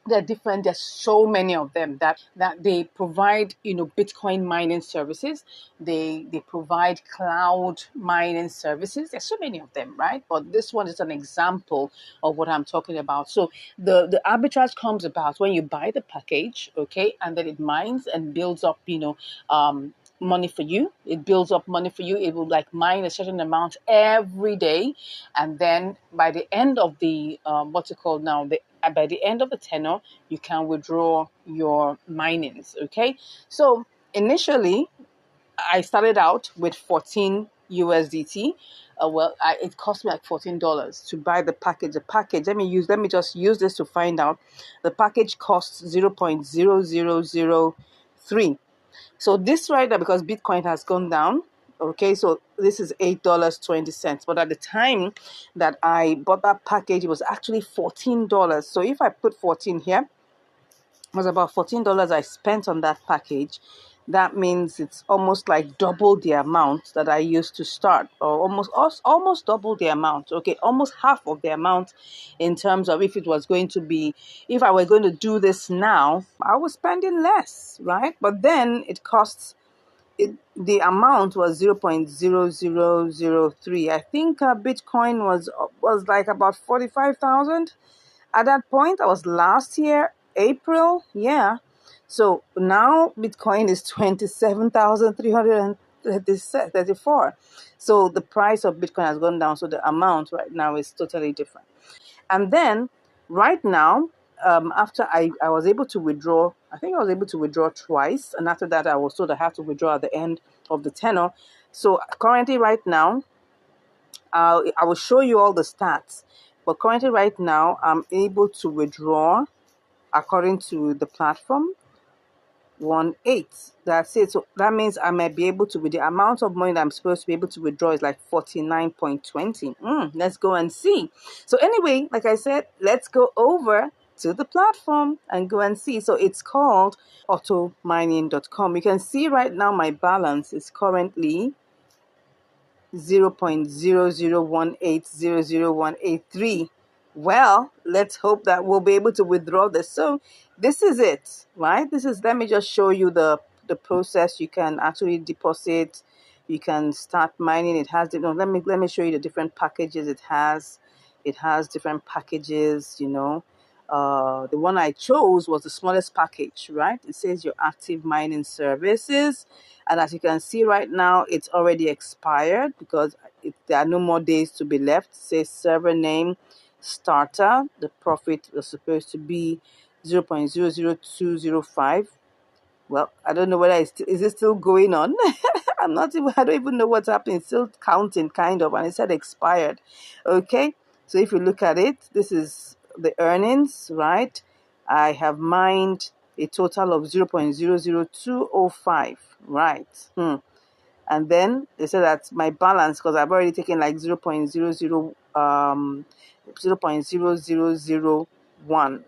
they're different. There's so many of them that they provide, Bitcoin mining services. They provide cloud mining services. There's so many of them, right? But this one is an example of what I'm talking about. So the arbitrage comes about when you buy the package, okay, and then it mines and builds up, money for you. It builds up money for you. It will like mine a certain amount every day, and then by the end of the what's it called now, the by the end of the tenor, you can withdraw your minings. Okay, so initially I started out with 14 USDT. It cost me like $14 to buy the package. The package. Let me just use this to find out. The package costs 0.0003. So this right now, because Bitcoin has gone down, okay, so this is $8.20. But at the time that I bought that package, it was actually $14. So if I put 14 here, it was about $14 I spent on that package. That means it's almost like double the amount that I used to start, or almost double the amount. Okay, almost half of the amount in terms of if I were going to do this now, I was spending less, right? But then the amount was 0.0003. I think Bitcoin was like about 45,000 at that point. That was last year, April. Yeah. So now Bitcoin is 27,334. So the price of Bitcoin has gone down. So the amount right now is totally different. And then right now, after I was able to withdraw, I think I was able to withdraw twice. And after that, I was told I have to withdraw at the end of the tenor. So currently right now, I will show you all the stats. But currently right now, I'm able to withdraw, according to the platform, 1.8. That's it. So that means I might be able to, with the amount of money that I'm supposed to be able to withdraw is like 49.20. Let's go and see. So anyway, like I said, let's go over to the platform and go and see. So it's called automining.com. You can see right now my balance is currently 0.0018000183. Well, let's hope that we'll be able to withdraw this. So this is it, right? Let me just show you the process. You can actually deposit, you can start mining. It has let me show you the different packages it has. It has different packages, the one I chose was the smallest package, right? It says your active mining services. And as you can see right now, it's already expired because there are no more days to be left. It says server name starter. The profit was supposed to be 0.00205. Well, I don't know whether is it still going on. I don't even know what's happening. It's still counting, kind of, and it said expired. Okay, so if you look at it, this is the earnings, right? I have mined a total of 0.00205, right? And then they said that my balance, because I've already taken like 0.0001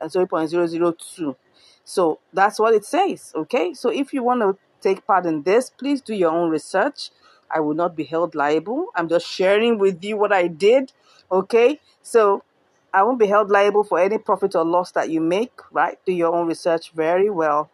and 0.002. So that's what it says. Okay. So if you want to take part in this, please do your own research. I will not be held liable. I'm just sharing with you what I did. Okay. So I won't be held liable for any profit or loss that you make, right? Do your own research very well.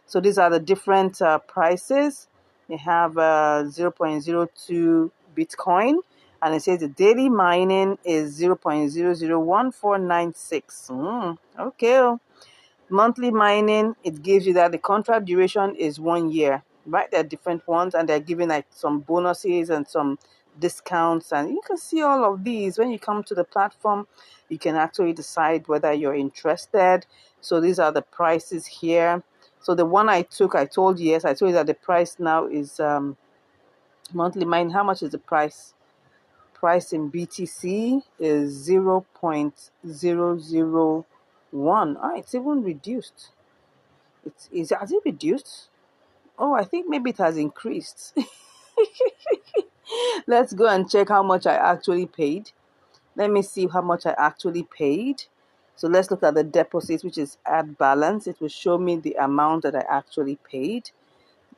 So these are the different prices. They have 0.02 Bitcoin, and it says the daily mining is 0.001496. Okay. Monthly mining, it gives you that the contract duration is 1 year, right? There are different ones, and they're giving like some bonuses and some discounts, and you can see all of these when you come to the platform. You can actually decide whether you're interested. So these are the prices here. So the one I took, I told you that the price now is monthly mine. How much is the price? Price in BTC is 0.001. It's even reduced. Has it reduced? Oh, I think maybe it has increased. Let's go and check how much I actually paid. Let me see how much I actually paid. So let's look at the deposits, which is add balance. It will show me the amount that I actually paid.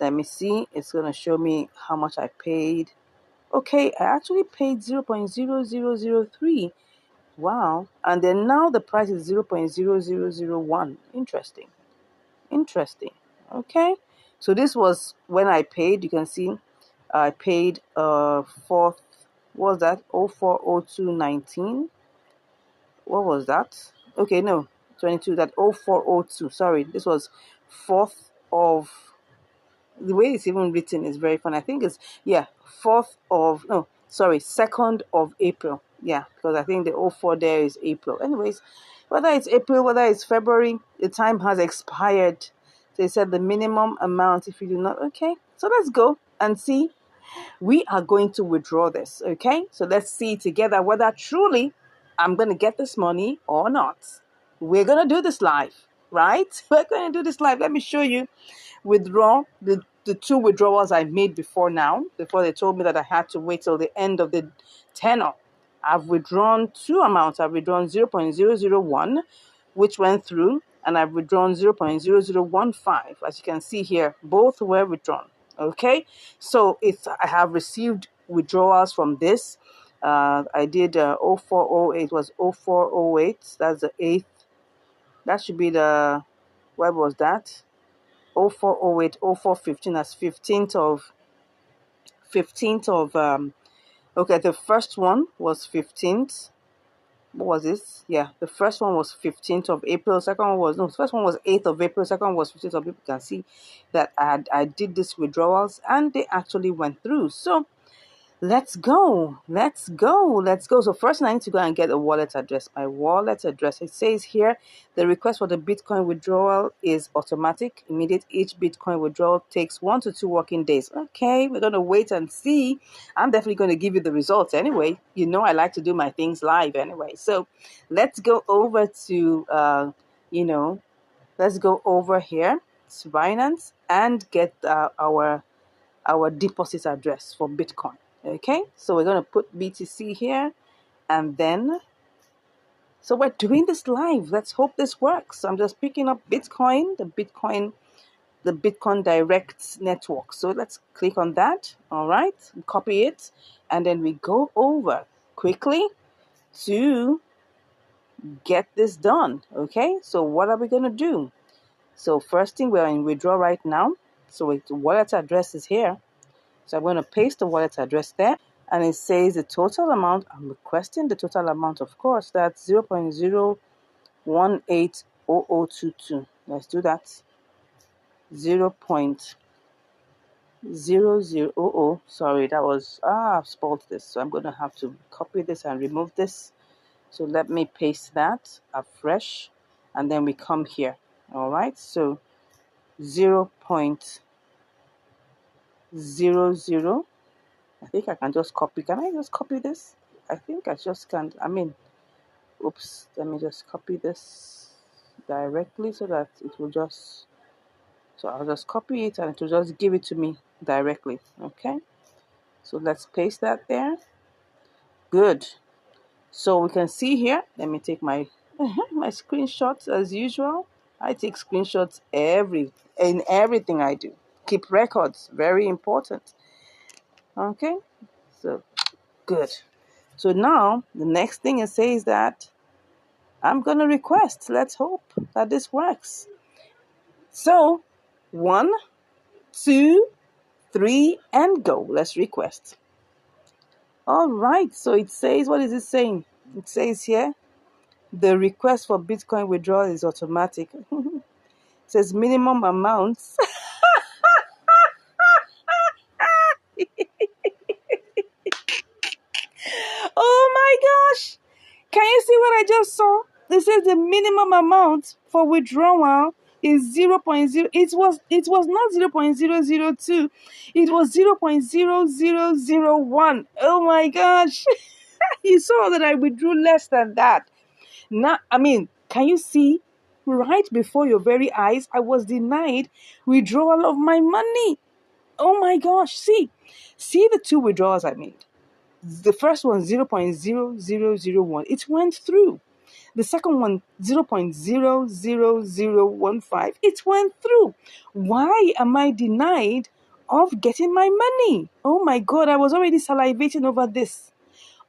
Let me see. It's going to show me how much I paid. Okay, I actually paid 0.0003. Wow. And then now the price is 0.0001. Interesting. Interesting. Okay. So this was when I paid. You can see I paid fourth, what was that? 040219. What was that? Okay, no, 22. That 0402. Sorry, this was 4th of, the way it's even written is very fun. I think it's, yeah, 4th of, no, sorry, 2nd of April. Yeah, because I think the 04 there is April. Anyways, whether it's April, whether it's February, the time has expired. They said the minimum amount if you do not. Okay, so let's go and see. We are going to withdraw this. Okay, so let's see together whether truly I'm going to get this money or not. We're going to do this live, right? We're going to do this live. Let me show you. Withdraw the two withdrawals I made before now, before they told me that I had to wait till the end of the tenor. I've withdrawn two amounts. I've withdrawn 0.001, which went through, and I've withdrawn 0.0015. As you can see here, both were withdrawn. Okay, so I have received withdrawals from this. I did 0408 was 0408. That's the 8th. That should be the, where was that? 0408, 0415. That's 15th of okay, the first one was 15th. What was this? Yeah, the first one was 15th of April. Second one was, no, the first one was 8th of April. Second one was 15th of April. You can see that I did these withdrawals and they actually went through. So let's go. Let's go. Let's go. So first I need to go and get a wallet address. My wallet address. It says here the request for the Bitcoin withdrawal is automatic, immediate. Each Bitcoin withdrawal takes 1 to 2 working days. Okay, we're going to wait and see. I'm definitely going to give you the results anyway. You know I like to do my things live anyway. So let's go over to, let's go over here to Binance and get our deposit address for Bitcoin. Okay, so we're going to put BTC here, and then, so we're doing this live. Let's hope this works. I'm just picking up Bitcoin, the Bitcoin Direct network. So let's click on that. All right, copy it, and then we go over quickly to get this done. Okay, so what are we going to do? So first thing, we're in withdraw right now. So the wallet address is here. So I'm going to paste the wallet address there. And it says the total amount. I'm requesting the total amount, of course. That's 0.0180022. Let's do that. 0.0000. Sorry, that was, I've spelled this. So I'm going to have to copy this and remove this. So let me paste that afresh. And then we come here. All right. So 0.00. I think I can just copy. Can I just copy this? I think I just can't. Oops. Let me just copy this directly so that it will just. So I'll just copy it and it will just give it to me directly. Okay. So let's paste that there. Good. So we can see here. Let me take my my screenshots as usual. I take screenshots in everything I do. Keep records. Very important. Okay. So good. So now the next thing it says that I'm going to request. Let's hope that this works. So 1, 2, 3, and go. Let's request. All right. So it says, what is it saying? It says here, the request for Bitcoin withdrawal is automatic. It says minimum amounts. Oh my gosh. Can you see what I just saw? It says the minimum amount for withdrawal is 0.0. It was not 0.002. It was 0.0001. Oh my gosh. You saw that I withdrew less than that. Now, can you see? Right before your very eyes, I was denied withdrawal of my money. Oh my gosh. See the two withdrawals I made. The first one, 0.0001. It went through. The second one, 0.00015. It went through. Why am I denied of getting my money? Oh my God, I was already salivating over this.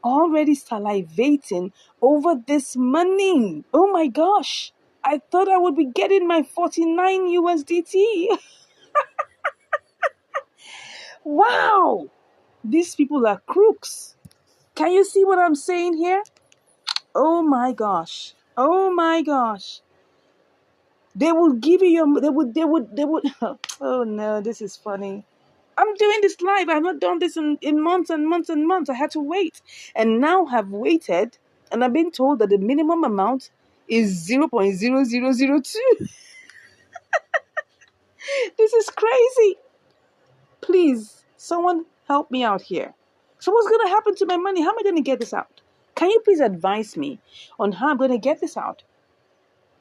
Already salivating over this money. Oh my gosh. I thought I would be getting my 49 USDT. Wow. These people are crooks. Can you see what I'm saying here? Oh my gosh. Oh my gosh. They will give you your, they would. Oh no, this is funny. I'm doing this live. I've not done this in months and months and months. I had to wait. And now have waited, and I've been told that the minimum amount is 0.0002. This is crazy. Please, someone help me out here. So what's going to happen to my money? How am I going to get this out? Can you please advise me on how I'm going to get this out?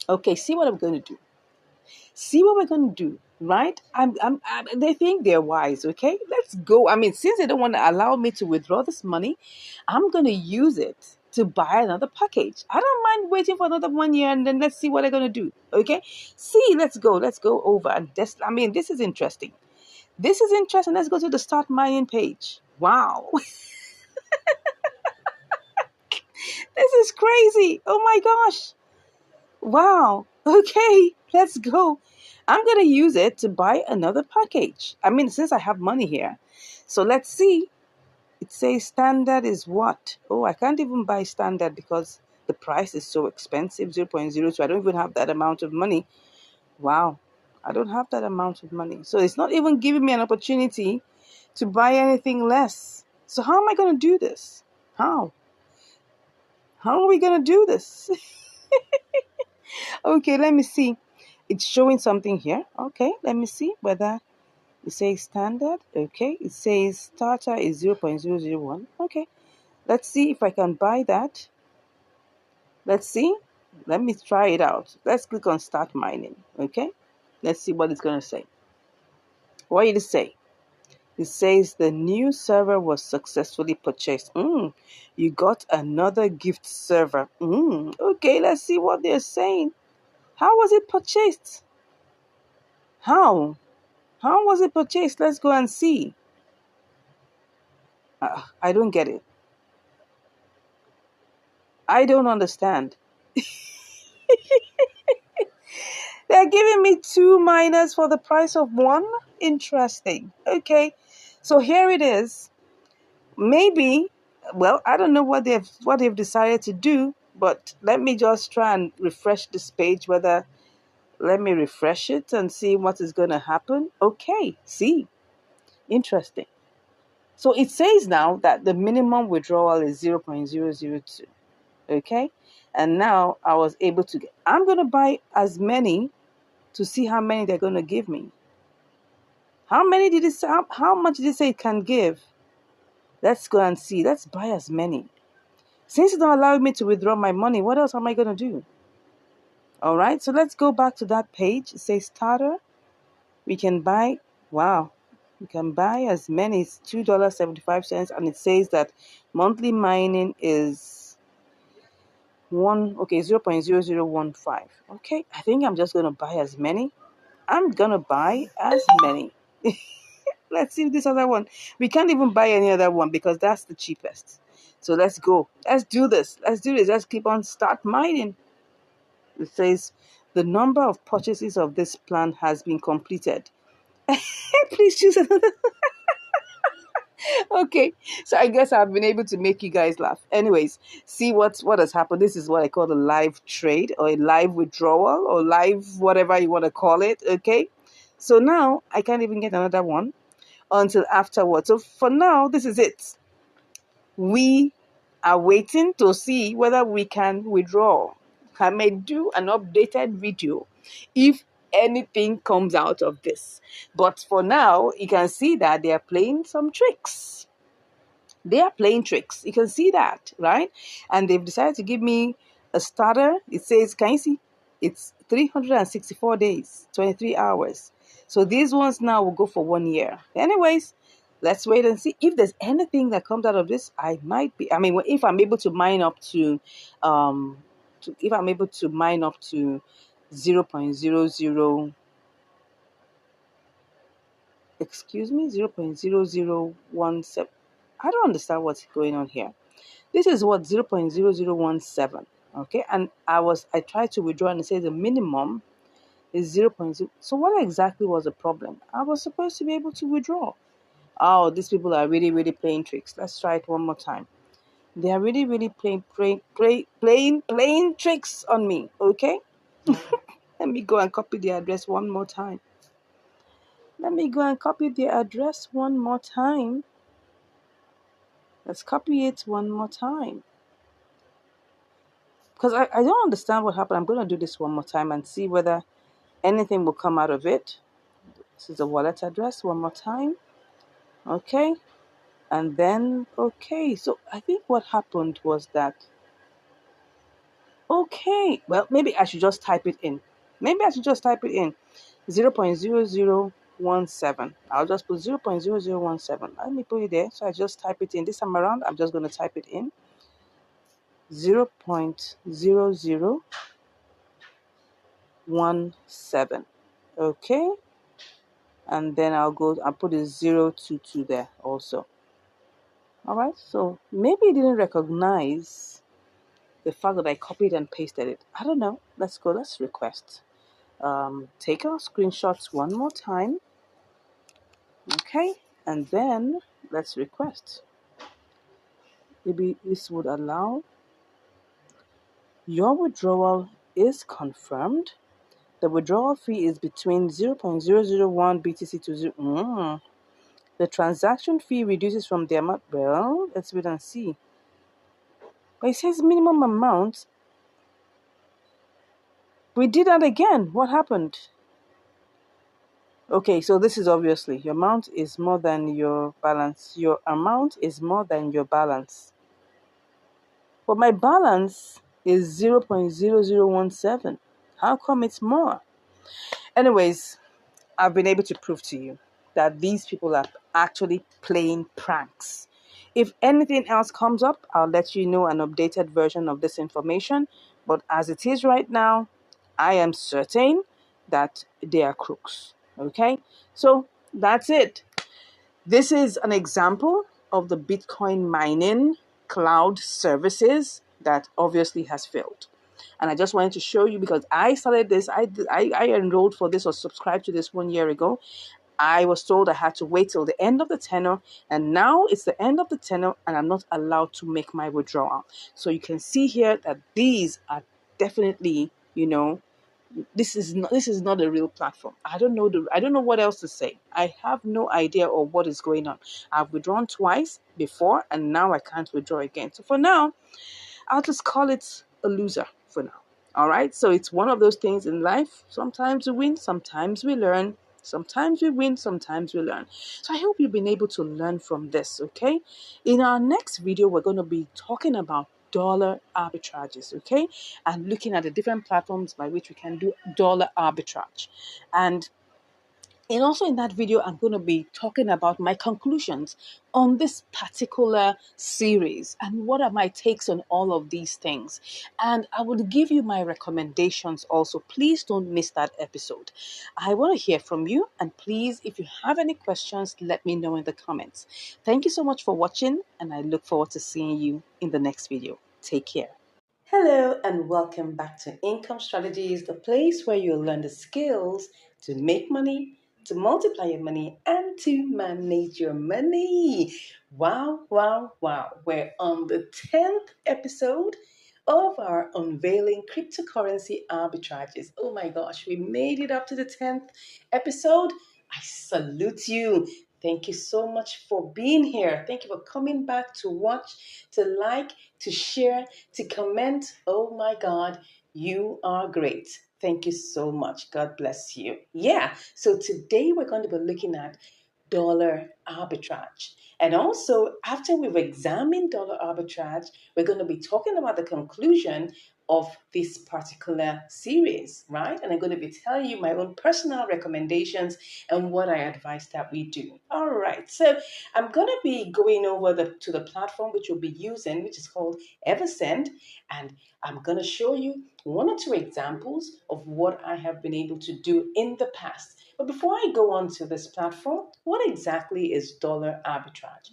Okay, see what I'm going to do. See what we're going to do, right? They think they're wise, okay? Let's go. I mean, since they don't want to allow me to withdraw this money, I'm going to use it to buy another package. I don't mind waiting for another 1 year, and then let's see what they're going to do, okay? See, let's go over. And this, I mean, this is interesting. This is interesting. Let's go to the start mining page. Wow. This is crazy. Oh my gosh. Wow. Okay, let's go. I'm going to use it to buy another package. I mean, since I have money here. So let's see. It says standard is what? Oh, I can't even buy standard because the price is so expensive, 0.02. I don't even have that amount of money. Wow. I don't have that amount of money. So it's not even giving me an opportunity to buy anything less. So how am I going to do this? How? How are we going to do this? Okay, let me see. It's showing something here. Okay, let me see whether it says standard. Okay, it says starter is 0.001. Okay, let's see if I can buy that. Let's see. Let me try it out. Let's click on start mining. Okay, let's see what it's going to say. What did it say? It says the new server was successfully purchased. You got another gift server. Okay, let's see what they're saying. How was it purchased? How? How was it purchased? Let's go and see. I don't get it. I don't understand. They're giving me 2 miners for the price of 1? Interesting. Okay. So here it is. Maybe, well, I don't know what they've decided to do, but let me just try and refresh this page. Let me refresh it and see what is going to happen. Okay. See. Interesting. So it says now that the minimum withdrawal is 0.002. Okay. And now I was able to I'm going to buy as many to see how many they're going to give me. How many did it say? How much did it say it can give? Let's go and see. Let's buy as many. Since it's not allowing me to withdraw my money, what else am I going to do? All right. So let's go back to that page. It says starter. We can buy. Wow. You can buy as many. It's $2.75, and it says that monthly mining is 0.0015. Okay, I think I'm just gonna buy as many. I'm gonna buy as many. Let's see this other one. We can't even buy any other one because that's the cheapest. So let's go. Let's do this. Let's keep on start mining. It says the number of purchases of this plan has been completed. Please choose another. Okay, so I guess I've been able to make you guys laugh. Anyways, see what has happened. This is what I call a live trade or a live withdrawal or live whatever you want to call it. Okay, so now I can't even get another one until afterwards. So for now, this is it. We are waiting to see whether we can withdraw. I may do an updated video if anything comes out of this. But for now, you can see that they are playing some tricks. They are playing tricks. You can see that, right? And they've decided to give me a starter. It says, can you see? It's 364 days, 23 hours. So these ones now will go for 1 year. Anyways, let's wait and see if there's anything that comes out of this. If I'm able to mine up to if I'm able to mine up to 0.00, excuse me, 0.0017. I don't understand what's going on here. This is what 0.0017. Okay, and I tried to withdraw and it says the minimum is 0.0. So what exactly was the problem? I was supposed to be able to withdraw. Oh, these people are really, really playing tricks. Let's try it one more time. They are really, really playing tricks on me. Okay, let me go and copy the address one more time. Let me go and copy the address one more time. Let's copy it one more time. Because I don't understand what happened. I'm going to do this one more time and see whether anything will come out of it. This is the wallet address one more time. Okay. And then, okay. So I think what happened was that, okay. Well, maybe I should just type it in. 0.0017. I'll just put 0.0017. Let me put it there. So I just type it in. This time around, I'm just going to type it in. 0.0017. Okay. And then I'll put a 022 there also. All right. So maybe it didn't recognize the fact that I copied and pasted it. I don't know. Let's go. Let's request. Take our screenshots one more time. Okay. And then let's request. Maybe this would allow your withdrawal is confirmed. The withdrawal fee is between 0.001 BTC to 0. The transaction fee reduces from the amount. Well, let's wait and see. But it says minimum amount. We did that again. What happened? Okay, so this is obviously your amount is more than your balance. Your amount is more than your balance. But my balance is 0.0017. How come it's more? Anyways, I've been able to prove to you that these people are actually playing pranks. If anything else comes up, I'll let you know an updated version of this information. But as it is right now, I am certain that they are crooks. Okay? So that's it. This is an example of the Bitcoin mining cloud services that obviously has failed. And I just wanted to show you because I started this, I enrolled for this or subscribed to this 1 year ago. I was told I had to wait till the end of the tenor, and now it's the end of the tenor, and I'm not allowed to make my withdrawal. So you can see here that these are definitely, this is not a real platform. I don't know what else to say. I have no idea of what is going on. I've withdrawn twice before, and now I can't withdraw again. So for now, I'll just call it a loser for now. All right. So it's one of those things in life. Sometimes we win, sometimes we learn. Sometimes we win, sometimes we learn. So I hope you've been able to learn from this. Okay. In our next video, we're going to be talking about dollar arbitrages. Okay. And looking at the different platforms by which we can do dollar arbitrage. And also in that video, I'm going to be talking about my conclusions on this particular series and what are my takes on all of these things. And I will give you my recommendations also. Please don't miss that episode. I want to hear from you. And please, if you have any questions, let me know in the comments. Thank you so much for watching. And I look forward to seeing you in the next video. Take care. Hello and welcome back to Income Strategies, the place where you'll learn the skills to make money, to multiply your money, and to manage your money. Wow, wow, wow. We're on the 10th episode of our unveiling cryptocurrency arbitrages. Oh my gosh, we made it up to the 10th episode. I salute you. Thank you so much for being here. Thank you for coming back to watch, to like, to share, to comment. Oh my God, you are great. Thank you so much. God bless you. Yeah, so today we're going to be looking at dollar arbitrage. And also, after we've examined dollar arbitrage, we're going to be talking about the conclusion of this particular series, right? And I'm going to be telling you my own personal recommendations and what I advise that we do. All right, so I'm going to be going over to the platform which we'll be using, which is called Eversend, and I'm going to show you one or two examples of what I have been able to do in the past. But before I go on to this platform, what exactly is dollar arbitrage?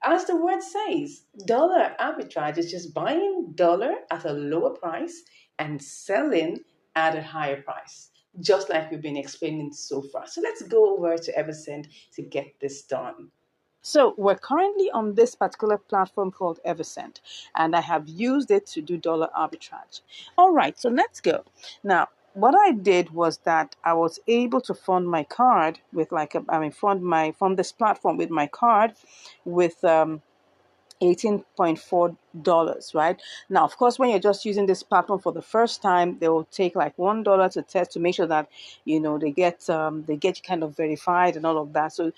As the word says, dollar arbitrage is just buying dollar at a lower price and selling at a higher price, just like we've been explaining so far. So let's go over to Eversend to get this done. So we're currently on this particular platform called Eversend, and I have used it to do dollar arbitrage. All right, so let's go. Now, what I did was that I was able to fund my card with fund this platform with my card with $18.4, right? Now, of course, when you're just using this platform for the first time, they will take like $1 to test to make sure that they get you kind of verified and all of that. So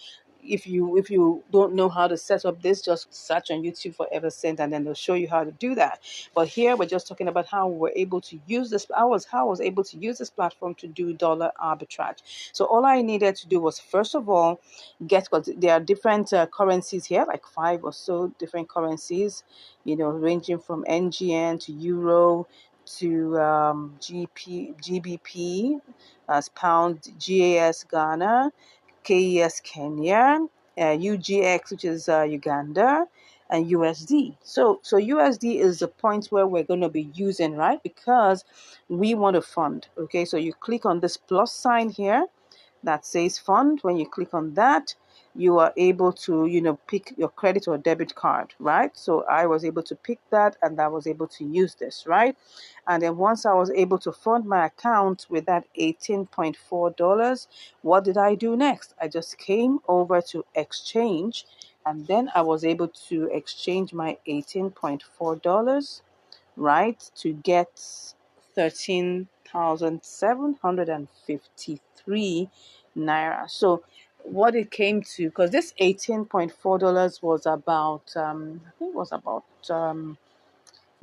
if you don't know how to set up this, just search on YouTube for Eversend and then they'll show you how to do that. But here we're just talking about how we're able to use this. How I was able to use this platform to do dollar arbitrage. So all I needed to do was, first of all, because there are different currencies here, like five or so different currencies, ranging from NGN to Euro to GBP, as pound, GAS Ghana, KES Kenya, UGX, which is Uganda, and USD. So USD is the point where we're going to be using, right? Because we want to fund. Okay, so you click on this plus sign here that says fund. When you click on that, you are able to, pick your credit or debit card, right? So I was able to pick that and I was able to use this, right? And then once I was able to fund my account with that $18.4, what did I do next? I just came over to exchange and then I was able to exchange my $18.4, right, to get 13,753 naira. So what it came to, because this $18.4 was about I think it was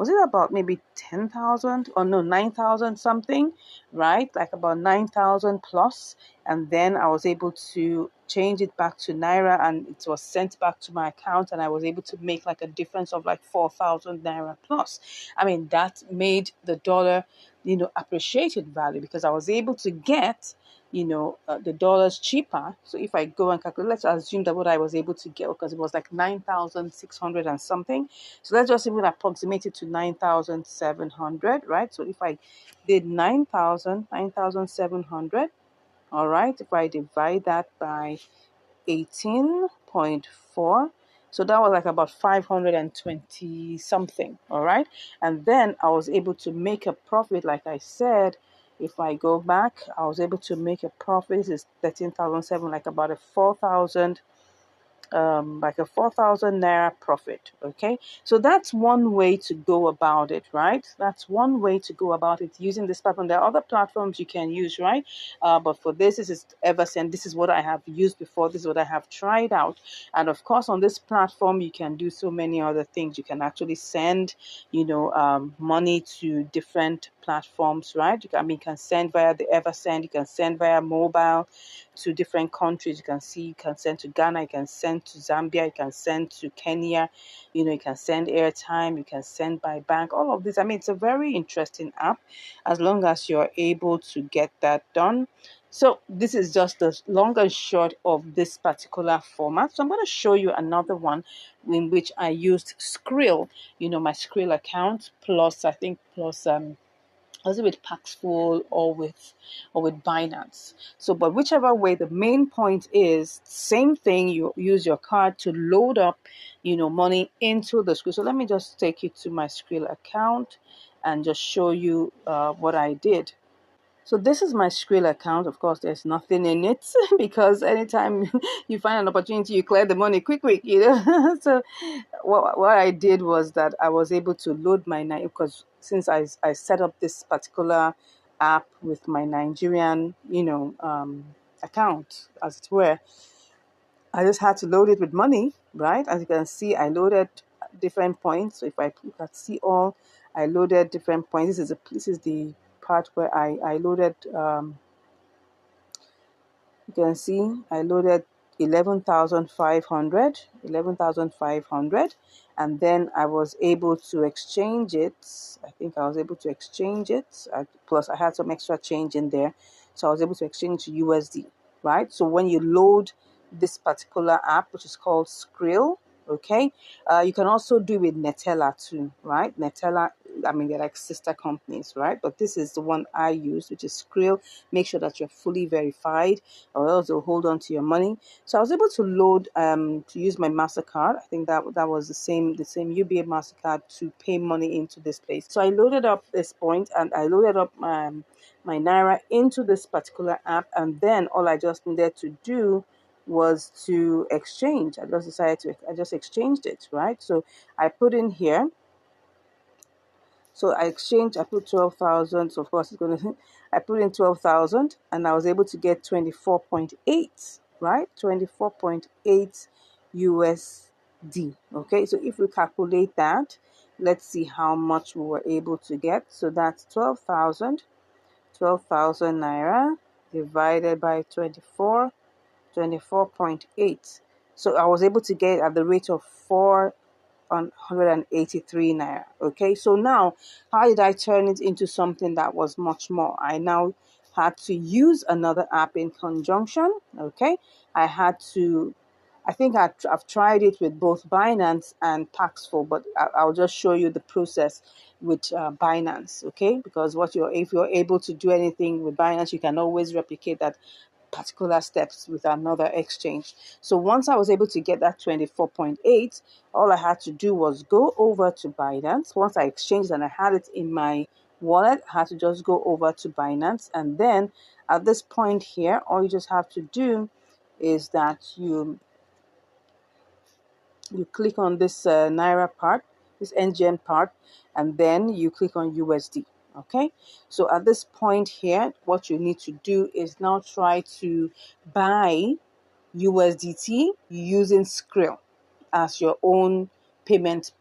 it about maybe 10,000 or no 9,000 something, right? Like about 9,000 plus. And then I was able to change it back to naira and it was sent back to my account and I was able to make like a difference of like 4,000 naira plus. I mean, that made the dollar, appreciated value because I was able to get the dollars cheaper. So if I go and calculate, let's assume that what I was able to get, because it was like 9,600 and something. So let's just even approximate it to 9,700, right? So if I did 9,700, all right, if I divide that by 18.4, so that was like about 520 something, all right? And then I was able to make a profit, like I said. If I go back, I was able to make a profit. This is 13,700, like about a 4,000 like a 4,000 naira profit. Okay, so that's one way to go about it, right? That's one way to go about it using this platform. There are other platforms you can use, right? But for this is Eversend. This is what I have used before. This is what I have tried out. And of course, on this platform, you can do so many other things. You can actually send, money to different platforms, right? You can send via the Eversend. You can send via mobile to different countries. You can send to Ghana, you can send to Zambia, you can send to Kenya, you can send airtime, you can send by bank, all of this. I mean, it's a very interesting app as long as you're able to get that done. So this is just the long and short of this particular format. So I'm going to show you another one in which I used Skrill, my Skrill account plus, I think, plus was it with Paxful or with Binance? So, but whichever way, the main point is same thing. You use your card to load up, money into the Skrill. So let me just take you to my Skrill account and just show you what I did. So this is my Skrill account. Of course, there's nothing in it because anytime you find an opportunity, you clear the money quick. So what I did was that I was able to load my because since I set up this particular app with my Nigerian, account, as it were, I just had to load it with money, right? As you can see, I loaded different points. So if I look at see all, I loaded different points. This is the part where I loaded you can see I loaded 11,500, and then I was able to exchange it. I think I was able to exchange it. Plus I had some extra change in there, so I was able to exchange to USD, right? So when you load this particular app, which is called Skrill, okay, you can also do with Netella too, right? Netella, I mean, they're like sister companies, right? But this is the one I use, which is Skrill. Make sure that you're fully verified, or else they'll hold on to your money. So I was able to load to use my MasterCard. I think that was the same UBA MasterCard to pay money into this place. So I loaded up this point, and I loaded up my Naira into this particular app, and then all I just needed to do was to exchange. I just exchanged it, right? So I put in here. So I put 12,000. So of course it's going to, I put in 12,000, and I was able to get 24.8, right? 24.8 USD. Okay. So if we calculate that, let's see how much we were able to get. So that's 12,000 Naira divided by 24.8. So I was able to get at the rate of 183 Naira. Okay, so now how did I turn it into something that was much more? I now had to use another app in conjunction. Okay, I think I've tried it with both Binance and Paxful, but I'll just show you the process with Binance, okay? Because if you're able to do anything with Binance, you can always replicate that particular steps with another exchange. So once I was able to get that 24.8, all I had to do was go over to Binance. Once I exchanged and I had it in my wallet, I had to just go over to Binance. And then at this point here, all you just have to do is that you click on this Naira part, this NGN part, and then you click on USD. Okay, so at this point here, what you need to do is now try to buy USDT using Skrill as your own payment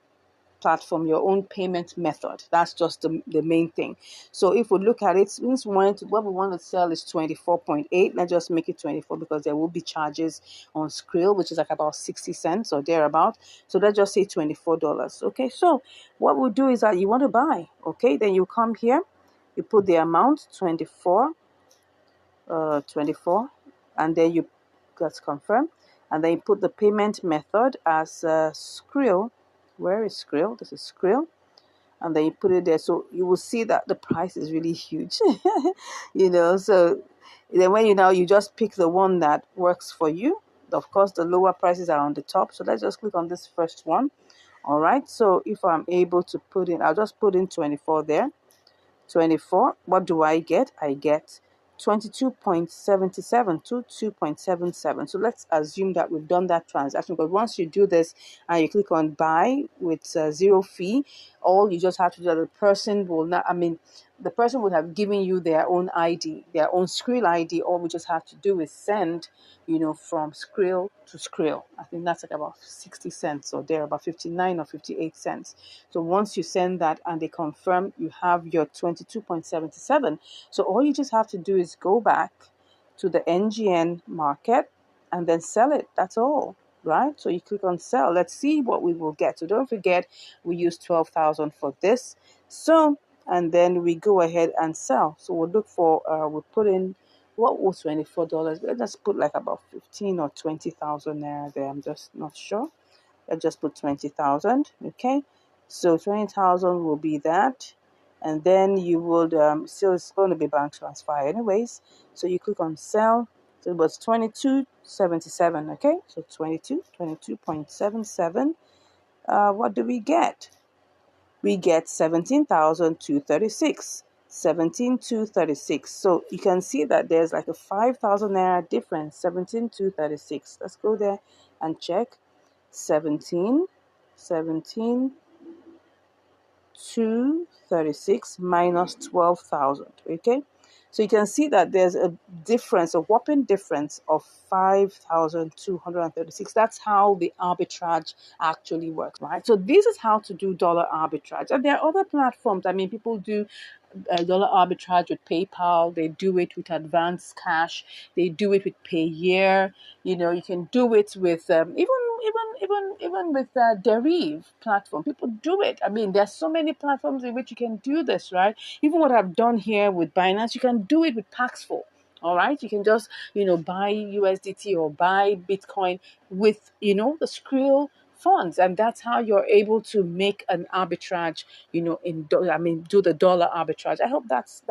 platform, your own payment method. That's just the main thing. So if we look at it, since what we want to sell is 24.8, let's just make it 24 because there will be charges on Skrill, which is like about 60 cents or thereabout. So let's just say $24. Okay, so what we'll do is that you want to buy, okay, then you come here, you put the amount 24, and then you let's confirm, and then you put the payment method as Skrill. Where is Skrill? This is Skrill, and then you put it there. So you will see that the price is really huge, So then when you just pick the one that works for you. Of course, the lower prices are on the top. So let's just click on this first one. All right. So if I'm able to put in, I'll just put in 24 there. 24. What do I get? I get 22.77. So let's assume that we've done that transaction, but once you do this and you click on buy with zero fee, all you just have to do, the person will not, the person would have given you their own ID, their own Skrill ID. All we just have to do is send, from Skrill to Skrill. I think that's like about 60 cents or there, about 59 or 58 cents. So once you send that and they confirm, you have your 22.77. So all you just have to do is go back to the NGN market and then sell it. That's all, right? So you click on sell. Let's see what we will get. So don't forget, we use 12,000 for this. So, and then we go ahead and sell. So we'll look for, we'll put in, what was $24? Let's put like about 15 or 20,000 there. I'm just not sure. Let's just put 20,000. Okay. So 20,000 will be that. And then you would, still it's going to be bank transfer anyways. So you click on sell. So it was 22.77. Okay. So 22.77. What do we get? We get 17,236. 17,236. So you can see that there's like a 5,000 Naira difference. 17,236. Let's go there and check. 17,236 minus 12,000. Okay. So you can see that there's a difference, a whopping difference of 5,236. That's how the arbitrage actually works, right? So this is how to do dollar arbitrage. And there are other platforms. I mean, people do dollar arbitrage with PayPal. They do it with advanced cash. They do it with Payeer. You know, you can do it with even with Derive platform. People do it. I mean, there's so many platforms in which you can do this, right? Even what I've done here with Binance, you can do it with Paxful. All right, you can just buy USDT or buy Bitcoin with the Skrill funds, and that's how you're able to make an arbitrage. Do the dollar arbitrage. I hope that's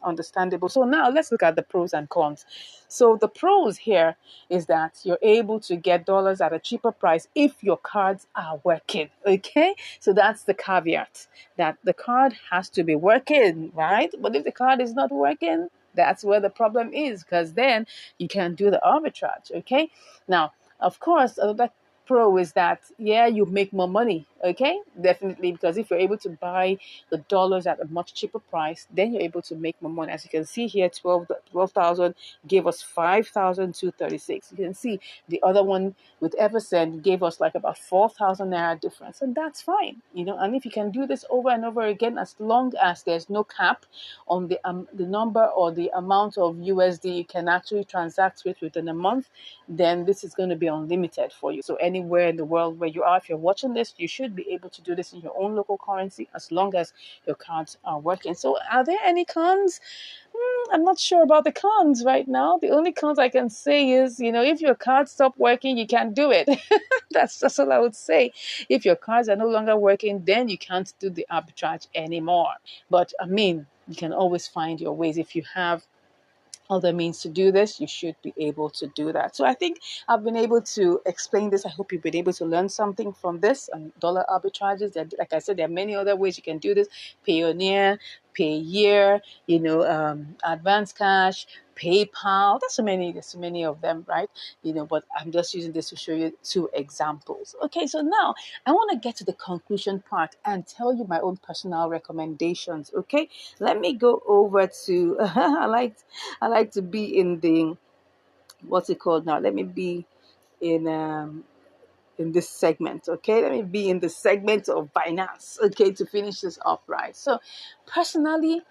understandable. So now let's look at the pros and cons. So the pros here is that you're able to get dollars at a cheaper price if your cards are working. Okay, so that's the caveat, that the card has to be working, right? But if the card is not working, that's where the problem is, because then you can't do the arbitrage. Okay, now of course another pro is that you make more money. Okay, definitely, because if you're able to buy the dollars at a much cheaper price, then you're able to make more money. As you can see here, 12,000 gave us 5,236. You can see the other one with Eversend gave us like about 4,000 naira difference, and that's fine. And if you can do this over and over again, as long as there's no cap on the number or the amount of USD you can actually transact with within a month, then this is going to be unlimited for you. So anywhere in the world where you are, if you're watching this, you should be able to do this in your own local currency as long as your cards are working. So are there any cons? I'm not sure about the cons right now. The only cons I can say is, if your cards stop working, you can't do it. That's all I would say. If your cards are no longer working, then you can't do the arbitrage anymore. But I mean, you can always find your ways. If you have other means to do this, you should be able to do that. So I think I've been able to explain this. I hope you've been able to learn something from this. And dollar arbitrages, like I said, there are many other ways you can do this. Payoneer, Payeer, advanced cash, PayPal. There's so many of them, right? But I'm just using this to show you two examples. Okay, so now I want to get to the conclusion part and tell you my own personal recommendations. Okay, let me go over to I like to be in the, what's it called now? Let me be in this segment. Okay, let me be in the segment of finance. Okay, to finish this up right. So personally,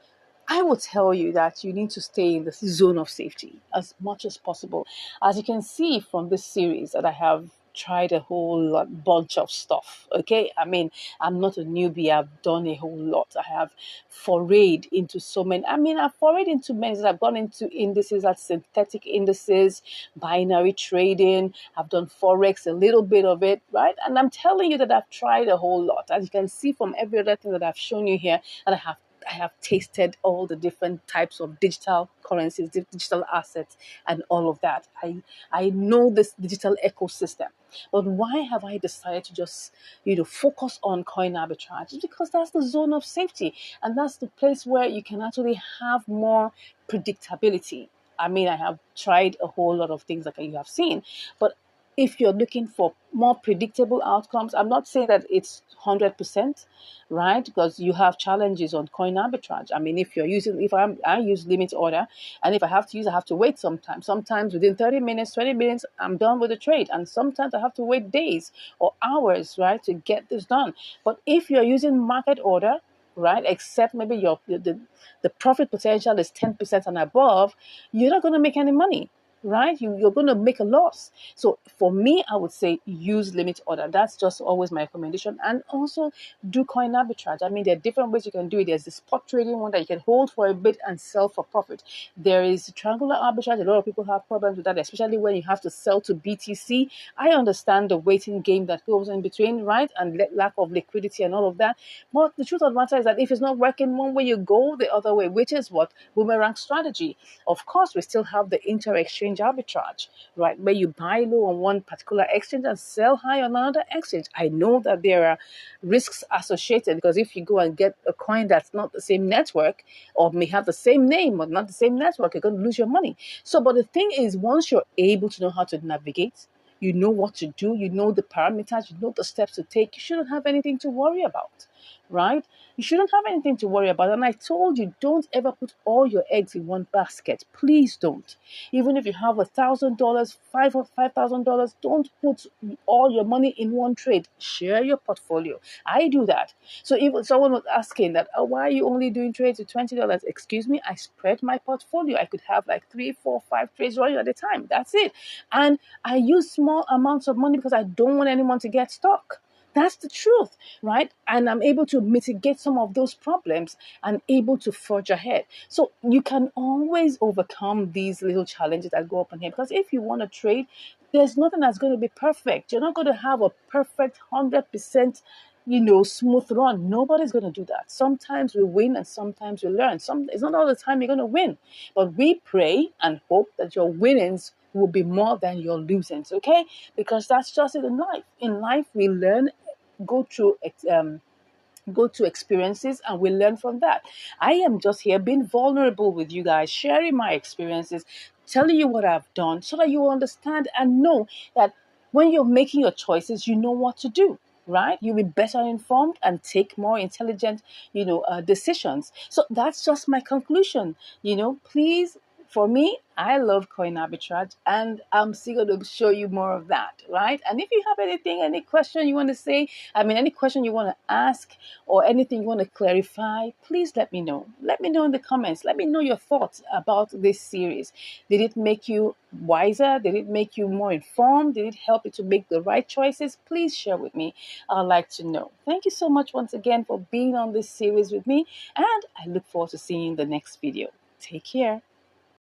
I will tell you that you need to stay in the zone of safety as much as possible. As you can see from this series that I have tried a whole bunch of stuff. Okay, I mean, I'm not a newbie. I've done a whole lot. I have forayed into so many. I mean, I've forayed into many. I've gone into indices, like synthetic indices, binary trading. I've done forex, a little bit of it, right? And I'm telling you that I've tried a whole lot. As you can see from every other thing that I've shown you here, and I have tasted all the different types of digital currencies, digital assets, and all of that. I know this digital ecosystem. But why have I decided to just, focus on coin arbitrage? It's because that's the zone of safety, and that's the place where you can actually have more predictability. I mean, I have tried a whole lot of things like you have seen, but if you're looking for more predictable outcomes, I'm not saying that it's 100%, right? Because you have challenges on coin arbitrage. I mean, I use limit order, and if I have to use, I have to wait sometimes. Sometimes within 30 minutes, 20 minutes, I'm done with the trade. And sometimes I have to wait days or hours, right, to get this done. But if you're using market order, right, except maybe the profit potential is 10% and above, you're not going to make any money, right? You're going to make a loss. So for me, I would say use limit order. That's just always my recommendation. And also do coin arbitrage. I mean, there are different ways you can do it. There's the spot trading one that you can hold for a bit and sell for profit. There is triangular arbitrage. A lot of people have problems with that, especially when you have to sell to BTC. I understand the waiting game that goes in between, right? And lack of liquidity and all of that. But the truth of the matter is that if it's not working one way, you go the other way, which is what boomerang strategy. Of course, we still have the inter-exchange arbitrage, right, where you buy low on one particular exchange and sell high on another exchange. I know that there are risks associated, because if you go and get a coin that's not the same network, or may have the same name but not the same network, you're going to lose your money. So, but the thing is, once you're able to know how to navigate, you know what to do, you know the parameters, you know the steps to take, you shouldn't have anything to worry about. right? You shouldn't have anything to worry about. And I told you, don't ever put all your eggs in one basket. Please don't. Even if you have $1,000, $5,000, don't put all your money in one trade. Share your portfolio. I do that. So if someone was asking that, oh, why are you only doing trades with $20? Excuse me, I spread my portfolio. I could have like 3, 4, 5 trades running at a time. That's it. And I use small amounts of money because I don't want anyone to get stuck. That's the truth, right? And I'm able to mitigate some of those problems and able to forge ahead. So you can always overcome these little challenges that go up on here. Because if you want to trade, there's nothing that's going to be perfect. You're not going to have a perfect 100%, smooth run. Nobody's going to do that. Sometimes we win and sometimes we learn. It's not all the time you're going to win, but we pray and hope that your winnings will be more than your losings. Okay, because that's just it in life. In life, we learn, go through go to experiences, and we learn from that. I am just here being vulnerable with you guys, sharing my experiences, telling you what I've done so that you understand and know that when you're making your choices, you know what to do. Right, you'll be better informed and take more intelligent, decisions. So that's just my conclusion. Please, for me, I love coin arbitrage, and I'm still going to show you more of that, right? And if you have anything, any question you want to say, any question you want to ask, or anything you want to clarify, please let me know. Let me know in the comments. Let me know your thoughts about this series. Did it make you wiser? Did it make you more informed? Did it help you to make the right choices? Please share with me. I'd like to know. Thank you so much once again for being on this series with me, and I look forward to seeing you in the next video. Take care.